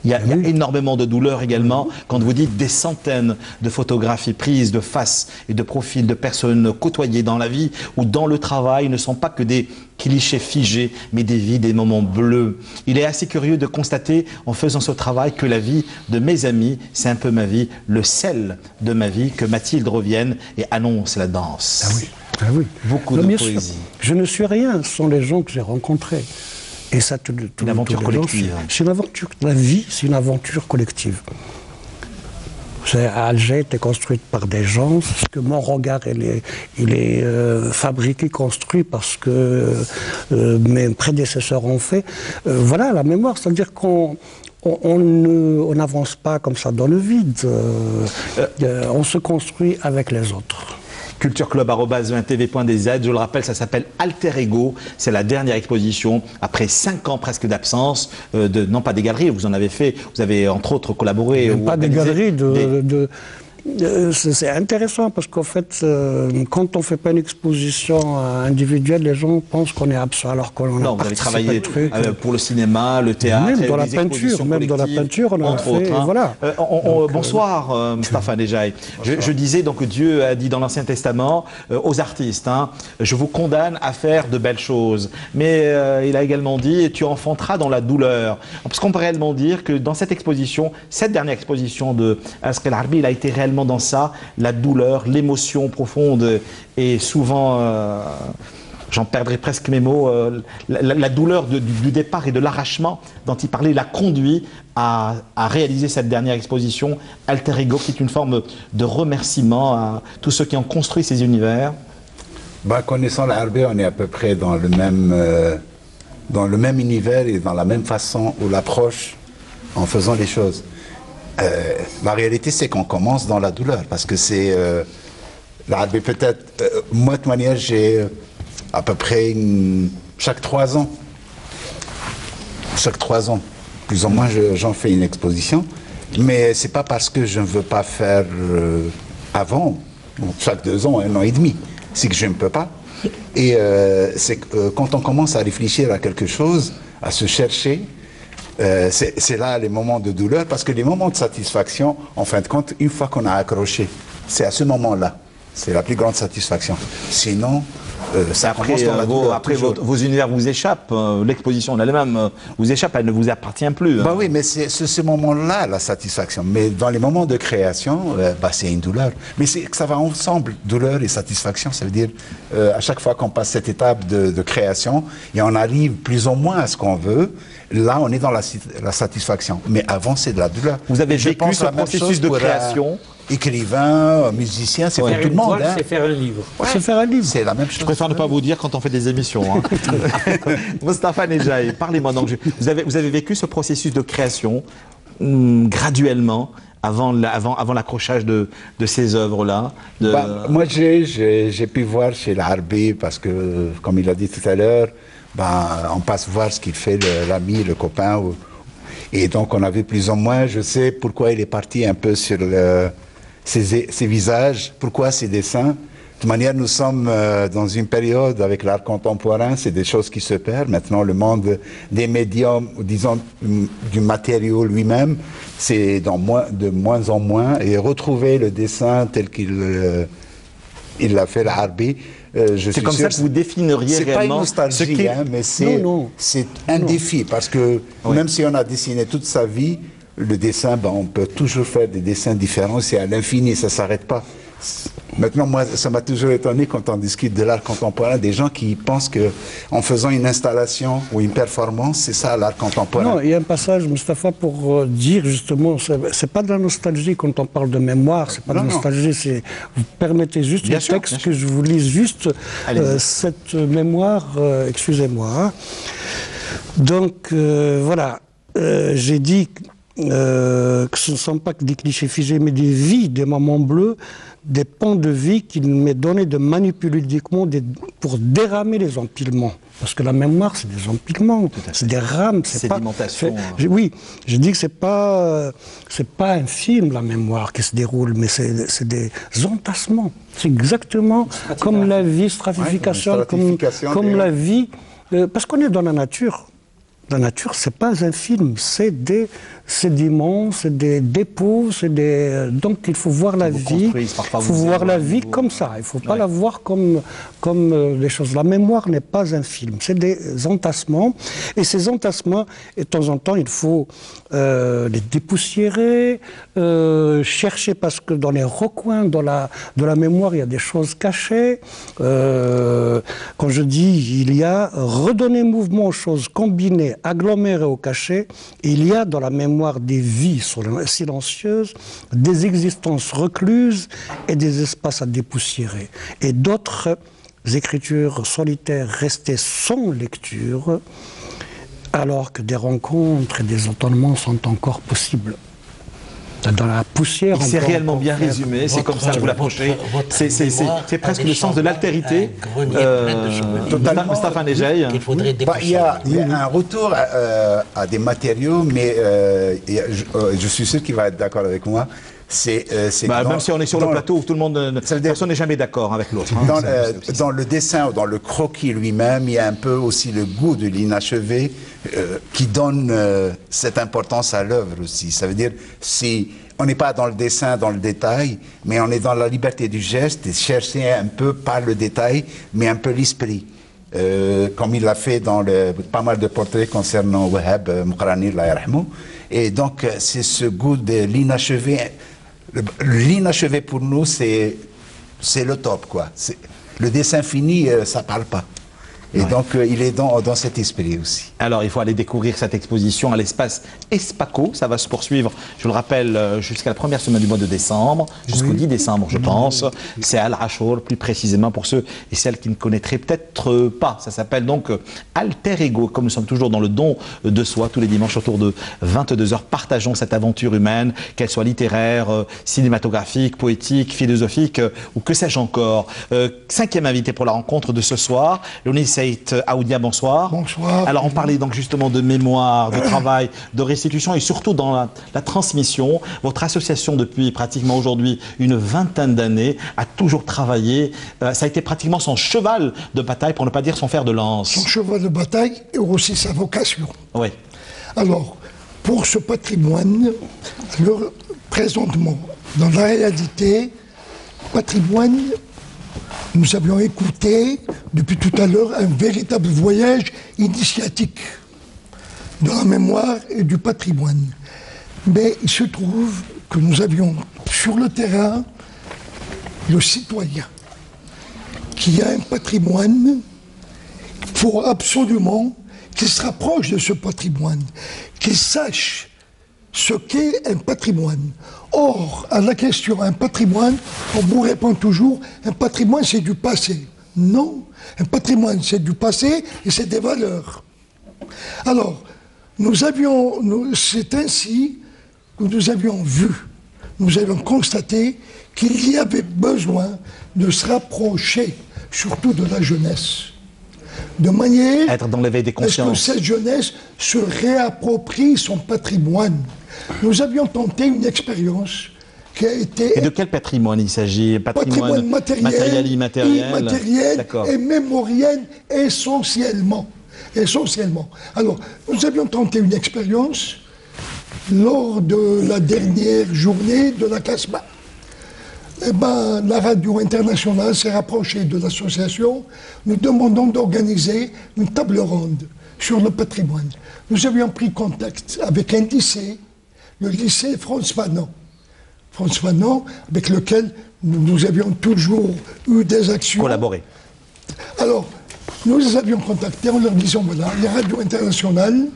Il y a énormément de douleur également quand vous dites des centaines de photographies prises de faces et de profils de personnes côtoyées dans la vie ou dans le travail ne sont pas que des clichés figés, mais des vies, des moments bleus. Il est assez curieux de constater en faisant ce travail que la vie de mes amis, c'est un peu ma vie, le sel de ma vie, que Mathilde revienne et annonce la danse. Ah oui, ah oui. Beaucoup de poésie. Je ne suis rien, ce sont les gens que j'ai rencontrés. Et ça, une aventure collective. C'est une aventure. La vie, c'est une aventure collective. Alger était construite par des gens. Parce que mon regard, il est fabriqué, construit parce que mes prédécesseurs ont fait. Voilà la mémoire, c'est-à-dire qu'on n'avance pas comme ça dans le vide. On se construit avec les autres. cultureclub@1tv.dz. Je le rappelle, ça s'appelle Alter Ego. C'est la dernière exposition après 5 ans presque d'absence, non pas des galeries, vous en avez fait, vous avez entre autres collaboré. Pas des galeries, C'est intéressant parce qu'en fait, quand on ne fait pas une exposition individuelle, les gens pensent qu'on est absent alors qu'on a non, vous avez travaillé pour le cinéma, le théâtre, même dans la peinture, on a fait, autres, hein. Voilà. Bonsoir, Mustapha Nejaï. Je disais donc que Dieu a dit dans l'Ancien Testament aux artistes, hein, je vous condamne à faire de belles choses. Mais il a également dit, tu enfanteras dans la douleur. Parce qu'on peut réellement dire que dans cette exposition, cette dernière exposition de Asr El Harbi, il a été réellement dans ça, la douleur, l'émotion profonde et souvent, j'en perdrai presque mes mots, la douleur du départ et de l'arrachement dont il parlait l'a conduit à réaliser cette dernière exposition, Alter Ego, qui est une forme de remerciement à tous ceux qui ont construit ces univers. Bah, connaissant l'Harbi, on est à peu près dans le même univers et dans la même façon où l'approche en faisant les choses. La réalité, c'est qu'on commence dans la douleur, parce que c'est l'Harbi peut-être. Moi, de toute manière, j'ai à peu près chaque 3 ans, plus ou moins, j'en fais une exposition. Mais c'est pas parce que je ne veux pas faire avant, chaque 2 ans, 1 an et demi, c'est que je ne peux pas. Et c'est que quand on commence à réfléchir à quelque chose, à se chercher. C'est là les moments de douleur, parce que les moments de satisfaction, en fin de compte, une fois qu'on a accroché, c'est à ce moment-là, c'est la plus grande satisfaction. Sinon, ça commence dans la douleur. Après, vos univers vous échappent, l'exposition en elle-même vous échappe, elle ne vous appartient plus. Bah oui, mais c'est ce moment-là, la satisfaction. Mais dans les moments de création, c'est une douleur. Mais ça va ensemble, douleur et satisfaction. Ça veut dire, à chaque fois qu'on passe cette étape de création, et on arrive plus ou moins à ce qu'on veut, là, on est dans la satisfaction. Mais avant, c'est de la douleur. Vous avez vécu ce processus de création. Écrivain, musicien, c'est pour tout le monde. C'est faire un livre. Ouais. C'est faire un livre. C'est la même chose. Je préfère ne pas vous dire quand on fait des émissions. Hein. Mustapha Nejaï, parlez-moi donc. Vous avez vécu ce processus de création graduellement avant l'accrochage de ces œuvres-là. Moi, j'ai pu voir chez l'Harbi parce que, comme il a dit tout à l'heure, on passe voir ce qu'il fait, l'ami, le copain. Et donc, on avait plus ou moins, je sais pourquoi il est parti un peu sur ses visages, pourquoi ses dessins. De toute manière, nous sommes dans une période avec l'art contemporain, c'est des choses qui se perdent. Maintenant, le monde des médiums, disons, du matériau lui-même, c'est de moins en moins. Et retrouver le dessin tel qu'il l'a fait, l'Harbi, c'est comme ça que vous définiriez réellement. C'est pas une nostalgie, mais c'est un défi, parce que même si on a dessiné toute sa vie, le dessin, on peut toujours faire des dessins différents, c'est à l'infini, ça ne s'arrête pas. Maintenant, moi, ça m'a toujours étonné quand on discute de l'art contemporain, des gens qui pensent qu'en faisant une installation ou une performance, c'est ça l'art contemporain. Non, il y a un passage, Mustapha, pour dire justement, c'est pas de la nostalgie quand on parle de mémoire, c'est pas de la nostalgie, vous permettez juste le texte que je vous lise juste cette mémoire, excusez-moi. Hein. Donc, voilà, j'ai dit que ce ne sont pas que des clichés figés, mais des vies, des moments bleus, des pans de vie qu'il m'est donné de manipuler ludiquement pour déramer les empilements. Parce que la mémoire, c'est des empilements, c'est des rames. C'est sédimentation. Oui, je dis que c'est pas un film, la mémoire, qui se déroule, mais c'est des entassements. C'est exactement comme la vie, stratification, comme la vie. Parce qu'on est dans la nature. La nature, c'est pas un film, c'est des sédiments, c'est des dépôts, donc il faut voir la vie. Il faut voir la vie comme ça. Il ne faut pas la voir comme des choses. La mémoire n'est pas un film, c'est des entassements. Et ces entassements, de temps en temps, il faut les dépoussiérer, chercher, parce que dans les recoins de la mémoire, il y a des choses cachées. Quand je dis il y a redonner mouvement aux choses combinées, agglomérées au cachet, il y a dans la mémoire des vies silencieuses, des existences recluses et des espaces à dépoussiérer. Et d'autres écritures solitaires restées sans lecture, alors que des rencontres et des entendements sont encore possibles. Dans la poussière. C'est réellement bien résumé, c'est comme ça que vous l'approchez. C'est presque le sens de l'altérité. Mustapha Nejaï. Il y a un retour à des matériaux, mais je suis sûr qu'il va être d'accord avec moi. Même si on est sur le plateau où tout le monde, personne n'est jamais d'accord avec l'autre. Hein, dans le dessin, dans le croquis lui-même, il y a un peu aussi le goût de l'inachevé qui donne cette importance à l'œuvre aussi. Ça veut dire, si on n'est pas dans le dessin, dans le détail, mais on est dans la liberté du geste et chercher un peu, pas le détail, mais un peu l'esprit. Comme il l'a fait dans pas mal de portraits concernant Wahab Mqrani, Allah yarhamou. Et donc, c'est ce goût de l'inachevé. L'inachevé pour nous, c'est le top, quoi. Le dessin fini, ça parle pas. Et donc, il est dans cet esprit aussi. Alors, il faut aller découvrir cette exposition à l'espace Espaco. Ça va se poursuivre, je le rappelle, jusqu'à la première semaine du mois de décembre, jusqu'au 10 décembre, je pense. C'est Al Ashour, plus précisément pour ceux et celles qui ne connaîtraient peut-être pas. Ça s'appelle donc Alter Ego. Comme nous sommes toujours dans le don de soi, tous les dimanches autour de 22h, partageons cette aventure humaine, qu'elle soit littéraire, cinématographique, poétique, philosophique, ou que sais-je encore. 5e invité pour la rencontre de ce soir, Léonie Saït Aoudia, bonsoir. Bonsoir. Alors on parlait donc justement de mémoire, de travail, de restitution et surtout dans la transmission. Votre association depuis pratiquement aujourd'hui une 20aine d'années a toujours travaillé. Ça a été pratiquement son cheval de bataille, pour ne pas dire son fer de lance. Son cheval de bataille et aussi sa vocation. Oui. Alors, pour ce patrimoine, alors, présentement, dans la réalité, patrimoine, nous avions écouté depuis tout à l'heure un véritable voyage initiatique de la mémoire et du patrimoine. Mais il se trouve que nous avions sur le terrain le citoyen qui a un patrimoine. Il faut absolument qu'il se rapproche de ce patrimoine, qu'il sache ce qu'est un patrimoine. Or, à la question, un patrimoine, on vous répond toujours, un patrimoine c'est du passé. Non, un patrimoine c'est du passé et c'est des valeurs. Alors, c'est ainsi que nous avions vu, nous avions constaté qu'il y avait besoin de se rapprocher, surtout de la jeunesse, de manière être dans l'éveil des consciences. À ce que cette jeunesse se réapproprie son patrimoine. Nous avions tenté une expérience qui a été... Et de quel patrimoine il s'agit? Patrimoine matériel, immatériel et mémoriel essentiellement. Alors, nous avions tenté une expérience lors de la dernière journée de la Casbah. Eh ben, la radio internationale s'est rapprochée de l'association. Nous demandons d'organiser une table ronde sur le patrimoine. Nous avions pris contact avec un lycée, le lycée Frantz Fanon. Frantz Fanon, avec lequel nous avions toujours eu des actions. Collaboré. Alors, nous les avions contactés en leur disant, voilà, les radios internationales,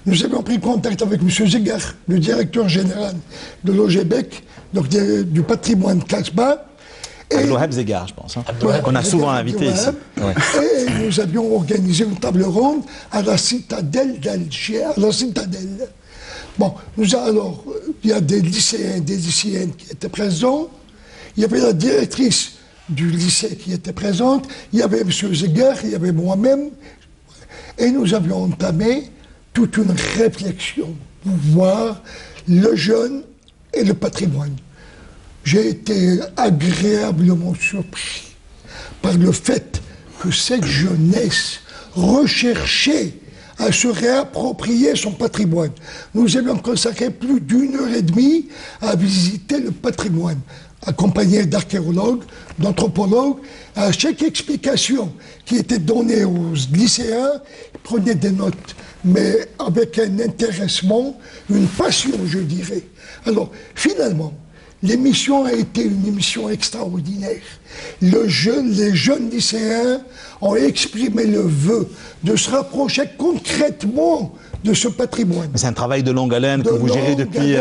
nous avions pris contact avec M. Zegar, le directeur général de l'OGBEC, donc du patrimoine Casbah. Abdelwahab Zegar, je pense. Hein. Qu'on a souvent invité ici. Ouais. Et nous avions organisé une table ronde à la citadelle d'Alger, à la citadelle. Bon, alors, il y a des lycéens, des lycéennes qui étaient présents. Il y avait la directrice du lycée qui était présente. Il y avait M. Zegar, il y avait moi-même. Et nous avions entamé toute une réflexion pour voir le jeune et le patrimoine. J'ai été agréablement surpris par le fait que cette jeunesse recherchait à se réapproprier son patrimoine. Nous avions consacré plus d'1h30 à visiter le patrimoine, accompagné d'archéologues, d'anthropologues. À chaque explication qui était donnée aux lycéens, ils prenaient des notes, mais avec un intéressement, une passion, je dirais. Alors, finalement, l'émission a été une émission extraordinaire. Les jeunes lycéens ont exprimé le vœu de se rapprocher concrètement de ce patrimoine. C'est un travail de longue haleine que vous gérez depuis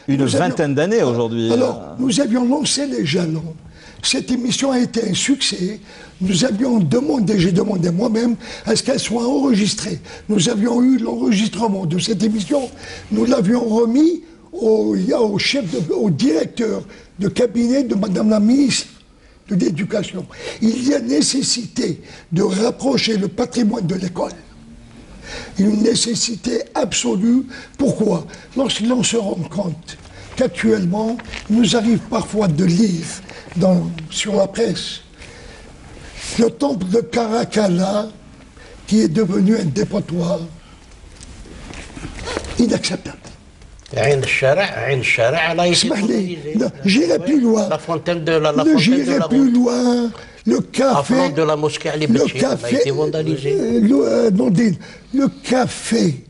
une vingtaine d'années aujourd'hui. Alors, nous avions lancé les jalons. Cette émission a été un succès. Nous avions demandé, j'ai demandé moi-même, à ce qu'elle soit enregistrée. Nous avions eu l'enregistrement de cette émission. Nous l'avions remis au directeur de cabinet de Madame la ministre de l'Éducation. Il y a nécessité de rapprocher le patrimoine de l'école. Une nécessité absolue. Pourquoi? Lorsqu'on se rend compte qu'actuellement, il nous arrive parfois de lire sur la presse le temple de Caracalla qui est devenu un dépotoir inacceptable. J'irai plus loin. La fontaine de la J'irai plus loin. Le café. Avant de la mosquée à Libéché, a été vandalisé. Le café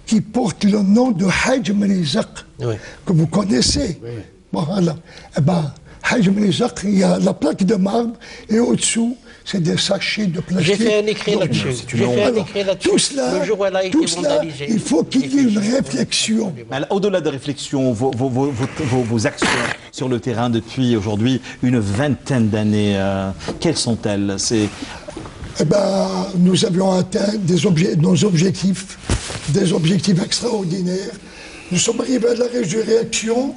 qui porte le nom de Hajj Mrizaq, que vous connaissez. Oui. Bon, voilà. Eh ben, Hajj Mrizaq, il y a la plaque de marbre et au-dessous, c'est des sachets de plastique. J'ai fait un écrit là-dessus. Tout cela, le jour où elle a été vandalisée. il faut qu'il y ait une réflexion. Au-delà de réflexion, vos actions sur le terrain depuis aujourd'hui une vingtaine d'années, quelles sont-elles? Eh ben, nous avions atteint nos objectifs, des objectifs extraordinaires. Nous sommes arrivés à la résurrection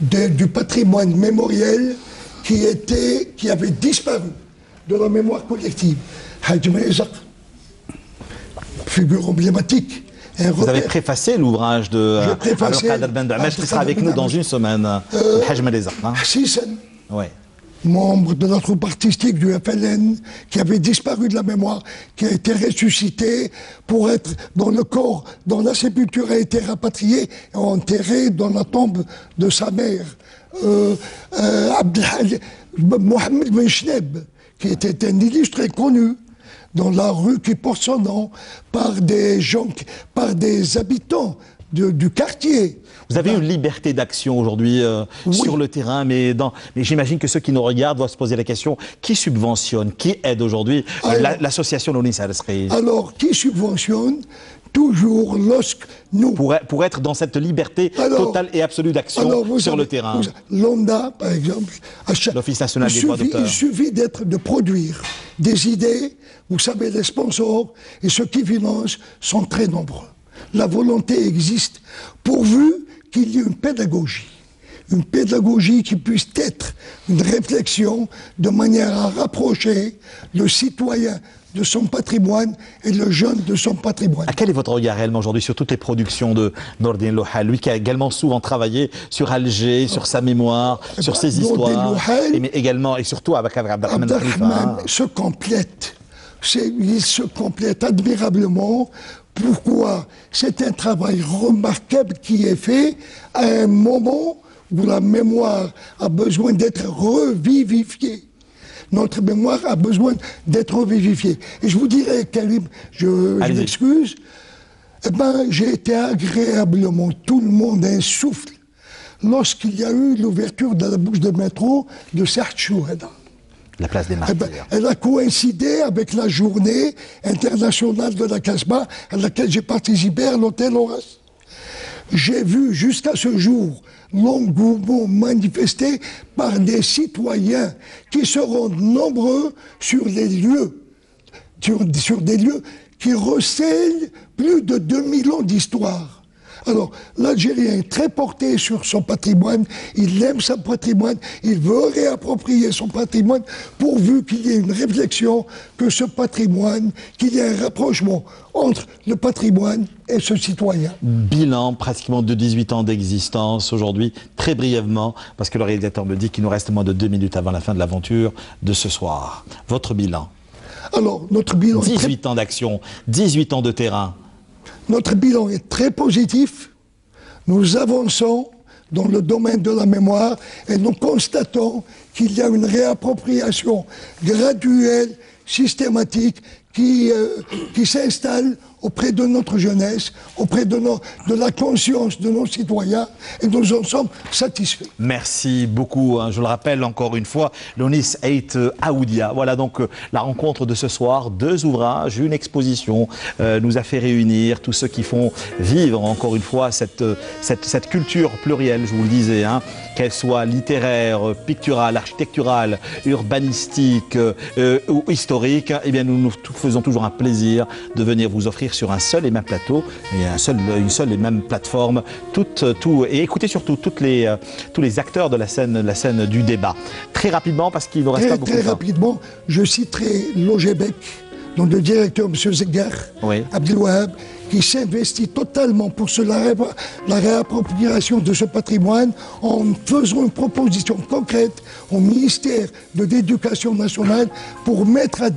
du patrimoine mémoriel qui avait disparu de la mémoire collective. Hajj Mrizaq, figure emblématique. Vous avez préfacé l'ouvrage de Abdelkader Ben Damesh qui sera avec nous dans une semaine. Hajj Mrizaq. Sissan, oui. membre de la troupe artistique du FLN, qui avait disparu de la mémoire, qui a été ressuscité pour être dans le corps, dont la sépulture a été rapatriée et enterrée dans la tombe de sa mère. Mohamed Ben Chneb, qui était un illustré connu dans la rue qui porte son nom par des gens, par des habitants du quartier. Vous avez une liberté d'action aujourd'hui sur le terrain, mais j'imagine que ceux qui nous regardent doivent se poser la question, qui subventionne, qui aide aujourd'hui l'association Lounis Al-Sri? Alors, qui subventionne? Toujours lorsque nous... Pour être dans cette liberté totale et absolue d'action sur le terrain. L'ONDA, par exemple, l'Office national des droits d'auteur. Il suffit de produire des idées. Vous savez, les sponsors et ceux qui financent sont très nombreux. La volonté existe pourvu qu'il y ait une pédagogie. Une pédagogie qui puisse être une réflexion de manière à rapprocher le citoyen de son patrimoine et le jeune de son patrimoine. Quel est votre regard réellement aujourd'hui sur toutes les productions de Nordin Lohal, lui qui a également souvent travaillé sur Alger, sur sa mémoire, sur ses histoires, mais également et surtout avec Abdelrahman Khalifa se complète. Il se complète admirablement. Pourquoi? C'est un travail remarquable qui est fait à un moment où la mémoire a besoin d'être revivifiée. Notre mémoire a besoin d'être revivifiée. Et je vous dirais, Karim, je m'excuse, eh ben, j'ai été agréablement, tout le monde un souffle, lorsqu'il y a eu l'ouverture de la bouche de métro de Saht Chouhada. La place des martyrs. Elle a coïncidé avec la journée internationale de la Casbah à laquelle j'ai participé à l'hôtel Horace. J'ai vu jusqu'à ce jour l'engouement manifesté par des citoyens qui se rendent nombreux sur les lieux, sur des lieux qui recèlent plus de 2000 ans d'histoire. Alors, l'Algérien est très porté sur son patrimoine, il aime son patrimoine, il veut réapproprier son patrimoine, pourvu qu'il y ait une réflexion que ce patrimoine, qu'il y ait un rapprochement entre le patrimoine et ce citoyen. Bilan pratiquement de 18 ans d'existence aujourd'hui, très brièvement, parce que le réalisateur me dit qu'il nous reste moins de 2 minutes avant la fin de l'aventure de ce soir. Votre bilan? Alors, notre bilan 18 ans d'action, 18 ans de terrain. Notre bilan est très positif. Nous avançons dans le domaine de la mémoire et nous constatons qu'il y a une réappropriation graduelle, systématique, qui s'installe auprès de notre jeunesse, auprès de la conscience de nos citoyens, et nous en sommes satisfaits. Merci beaucoup. Je le rappelle encore une fois, Lounis Ait Aoudia. Voilà donc la rencontre de ce soir. 2 ouvrages, une exposition nous a fait réunir tous ceux qui font vivre encore une fois cette culture plurielle, je vous le disais, qu'elle soit littéraire, picturale, architecturale, urbanistique ou historique. Eh bien, nous faisons toujours un plaisir de venir vous offrir sur un seul et même plateau et une seule et même plateforme et écoutez surtout tous les acteurs de la scène du débat. Très rapidement, parce qu'il ne reste pas beaucoup de temps. Très rapidement, je citerai Logebec, donc le directeur, M. Zeggar, Abdelwahab, qui s'investit totalement pour la réappropriation de ce patrimoine en faisant une proposition concrète au ministère de l'Éducation nationale pour mettre à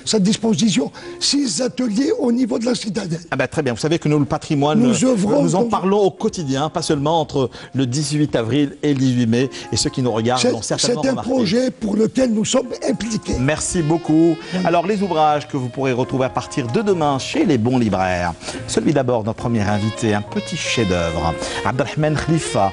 sa disposition 6 ateliers au niveau de la citadelle. Ah ben, très bien, vous savez que nous, le patrimoine, nous en parlons au quotidien, pas seulement entre le 18 avril et le 18 mai, et ceux qui nous regardent l'ont certainement remarqué. C'est un projet pour lequel nous sommes impliqués. Merci beaucoup. Alors, les ouvrages que vous pourrez retrouver à partir de demain chez les bons libraires. Celui d'abord, notre premier invité, un petit chef-d'œuvre. Abdelrahman Khalifa,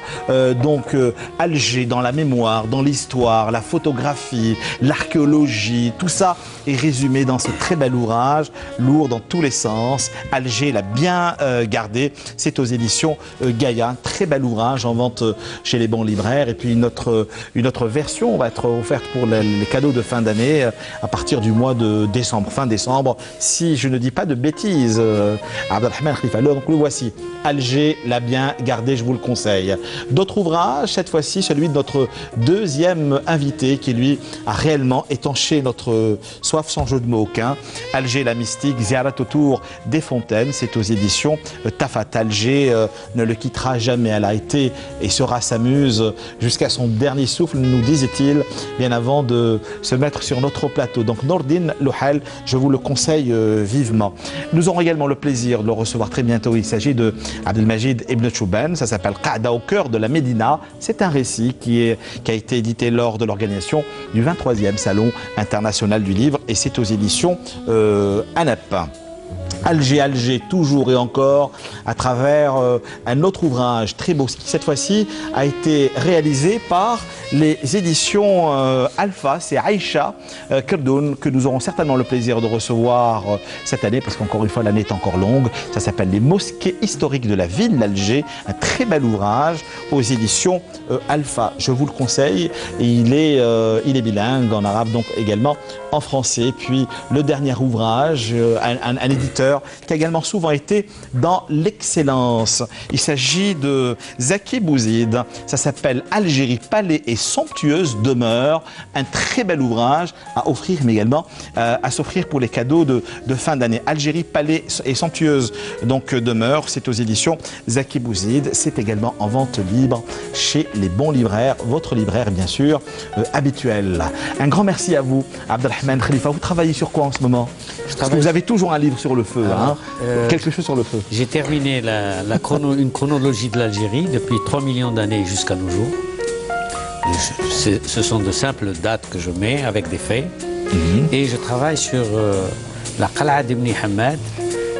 Alger dans la mémoire, dans l'histoire, la photographie, l'archéologie, tout ça est résumé dans ce très bel ouvrage, lourd dans tous les sens. Alger l'a bien gardé. C'est aux éditions Gaïa. Un très bel ouvrage en vente chez les bons libraires. Et puis une autre version va être offerte pour les cadeaux de fin d'année à partir du mois de décembre, fin décembre, si je ne dis pas de bêtises. Abdelrahman Khalifa. Donc le voici. Alger l'a bien gardé, je vous le conseille. D'autres ouvrages, cette fois-ci celui de notre deuxième invité qui lui a réellement étanché notre soif sans jeu de mots aucun. Alger la mystique, Ziarat autour des fontaines, c'est aux éditions Tafat. Alger ne le quittera jamais, elle a été et sera sa muse jusqu'à son dernier souffle, nous disait-il, bien avant de se mettre sur notre plateau. Donc Nordine Lohal, je vous le conseille vivement. Nous aurons également le plaisir de le recevoir très bientôt. Il s'agit de Abdelmajid Ibn Chouban, ça s'appelle Qaada au cœur de la Médina. C'est un récit qui a été édité lors de l'organisation du 23e Salon international du livre et c'est aux éditions ANEP. Alger, toujours et encore, à travers un autre ouvrage très beau, qui cette fois-ci a été réalisé par les éditions Alpha. C'est Aïcha Kerdoun que nous aurons certainement le plaisir de recevoir cette année, parce qu'encore une fois, l'année est encore longue. Ça s'appelle Les mosquées historiques de la ville d'Alger, un très bel ouvrage aux éditions Alpha. Je vous le conseille, et il est bilingue en arabe, donc également en français. Puis le dernier ouvrage, un éditeur qui a également souvent été dans l'excellence. Il s'agit de Zaki Bouzid. Ça s'appelle Algérie, palais et somptueuse demeure. Un très bel ouvrage à offrir, mais également à s'offrir pour les cadeaux de fin d'année. Algérie, palais et somptueuse donc demeure. C'est aux éditions Zaki Bouzid. C'est également en vente libre chez les bons libraires. Votre libraire, bien sûr, habituel. Un grand merci à vous, Abdelrahman Khalifa. Vous travaillez sur quoi en ce moment? Parce que vous avez toujours un livre sur le feu. Quelque chose sur le feu. J'ai terminé une chronologie de l'Algérie depuis 3 millions d'années jusqu'à nos jours. Ce sont de simples dates que je mets avec des faits. Et je travaille sur la Qal'a d'Ibn Hamad,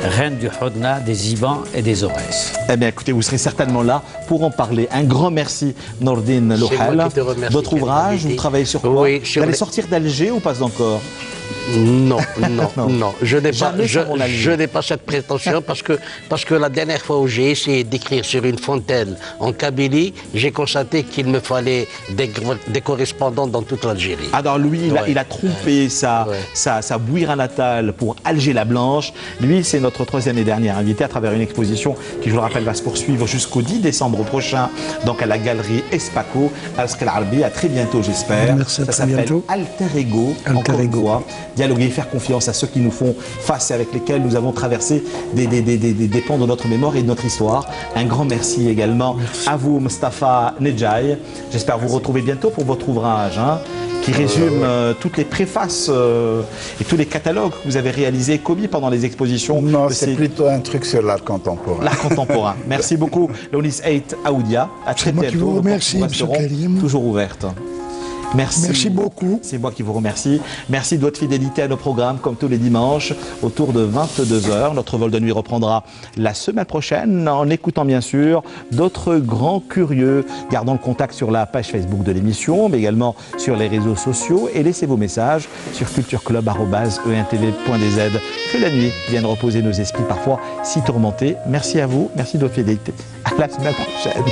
reine du Hodna, des Ibans et des Aurès. Eh bien, écoutez, vous serez certainement là pour en parler. Un grand merci, Nordine Lohal. Votre ouvrage, vous travaillez sur quoi? Oui, vous allez sortir d'Alger ou pas encore? Non. Je n'ai pas cette prétention parce que la dernière fois où j'ai essayé d'écrire sur une fontaine en Kabylie, j'ai constaté qu'il me fallait des correspondants dans toute l'Algérie. Alors lui, il a trompé sa bouira natale pour Alger la Blanche. Lui, c'est notre troisième et dernier invité à travers une exposition qui, je le rappelle, va se poursuivre jusqu'au 10 décembre prochain, donc à la galerie Espaco, à Al Arbi. À très bientôt, j'espère. Merci, ça s'appelle Alter Ego. Encore une fois. Dialoguer, faire confiance à ceux qui nous font face et avec lesquels nous avons traversé des pans de notre mémoire et de notre histoire. Un grand merci également à vous, Mostafa Nedjaï. J'espère vous retrouver bientôt pour votre ouvrage qui résume toutes les préfaces et tous les catalogues que vous avez réalisés, commis pendant les expositions. Non, c'est plutôt un truc sur l'art contemporain. L'art contemporain. Merci beaucoup, Lounis Eit Aoudia. À très bientôt. C'est moi qui vous remercie, M. Karim. Toujours ouverte. Merci beaucoup. C'est moi qui vous remercie. Merci de votre fidélité à nos programmes, comme tous les dimanches, autour de 22h. Notre vol de nuit reprendra la semaine prochaine, en écoutant bien sûr d'autres grands curieux. Gardons le contact sur la page Facebook de l'émission, mais également sur les réseaux sociaux. Et laissez vos messages sur cultureclub@eintv.dz. Que la nuit vienne reposer nos esprits parfois si tourmentés. Merci à vous, merci de votre fidélité. À la semaine prochaine.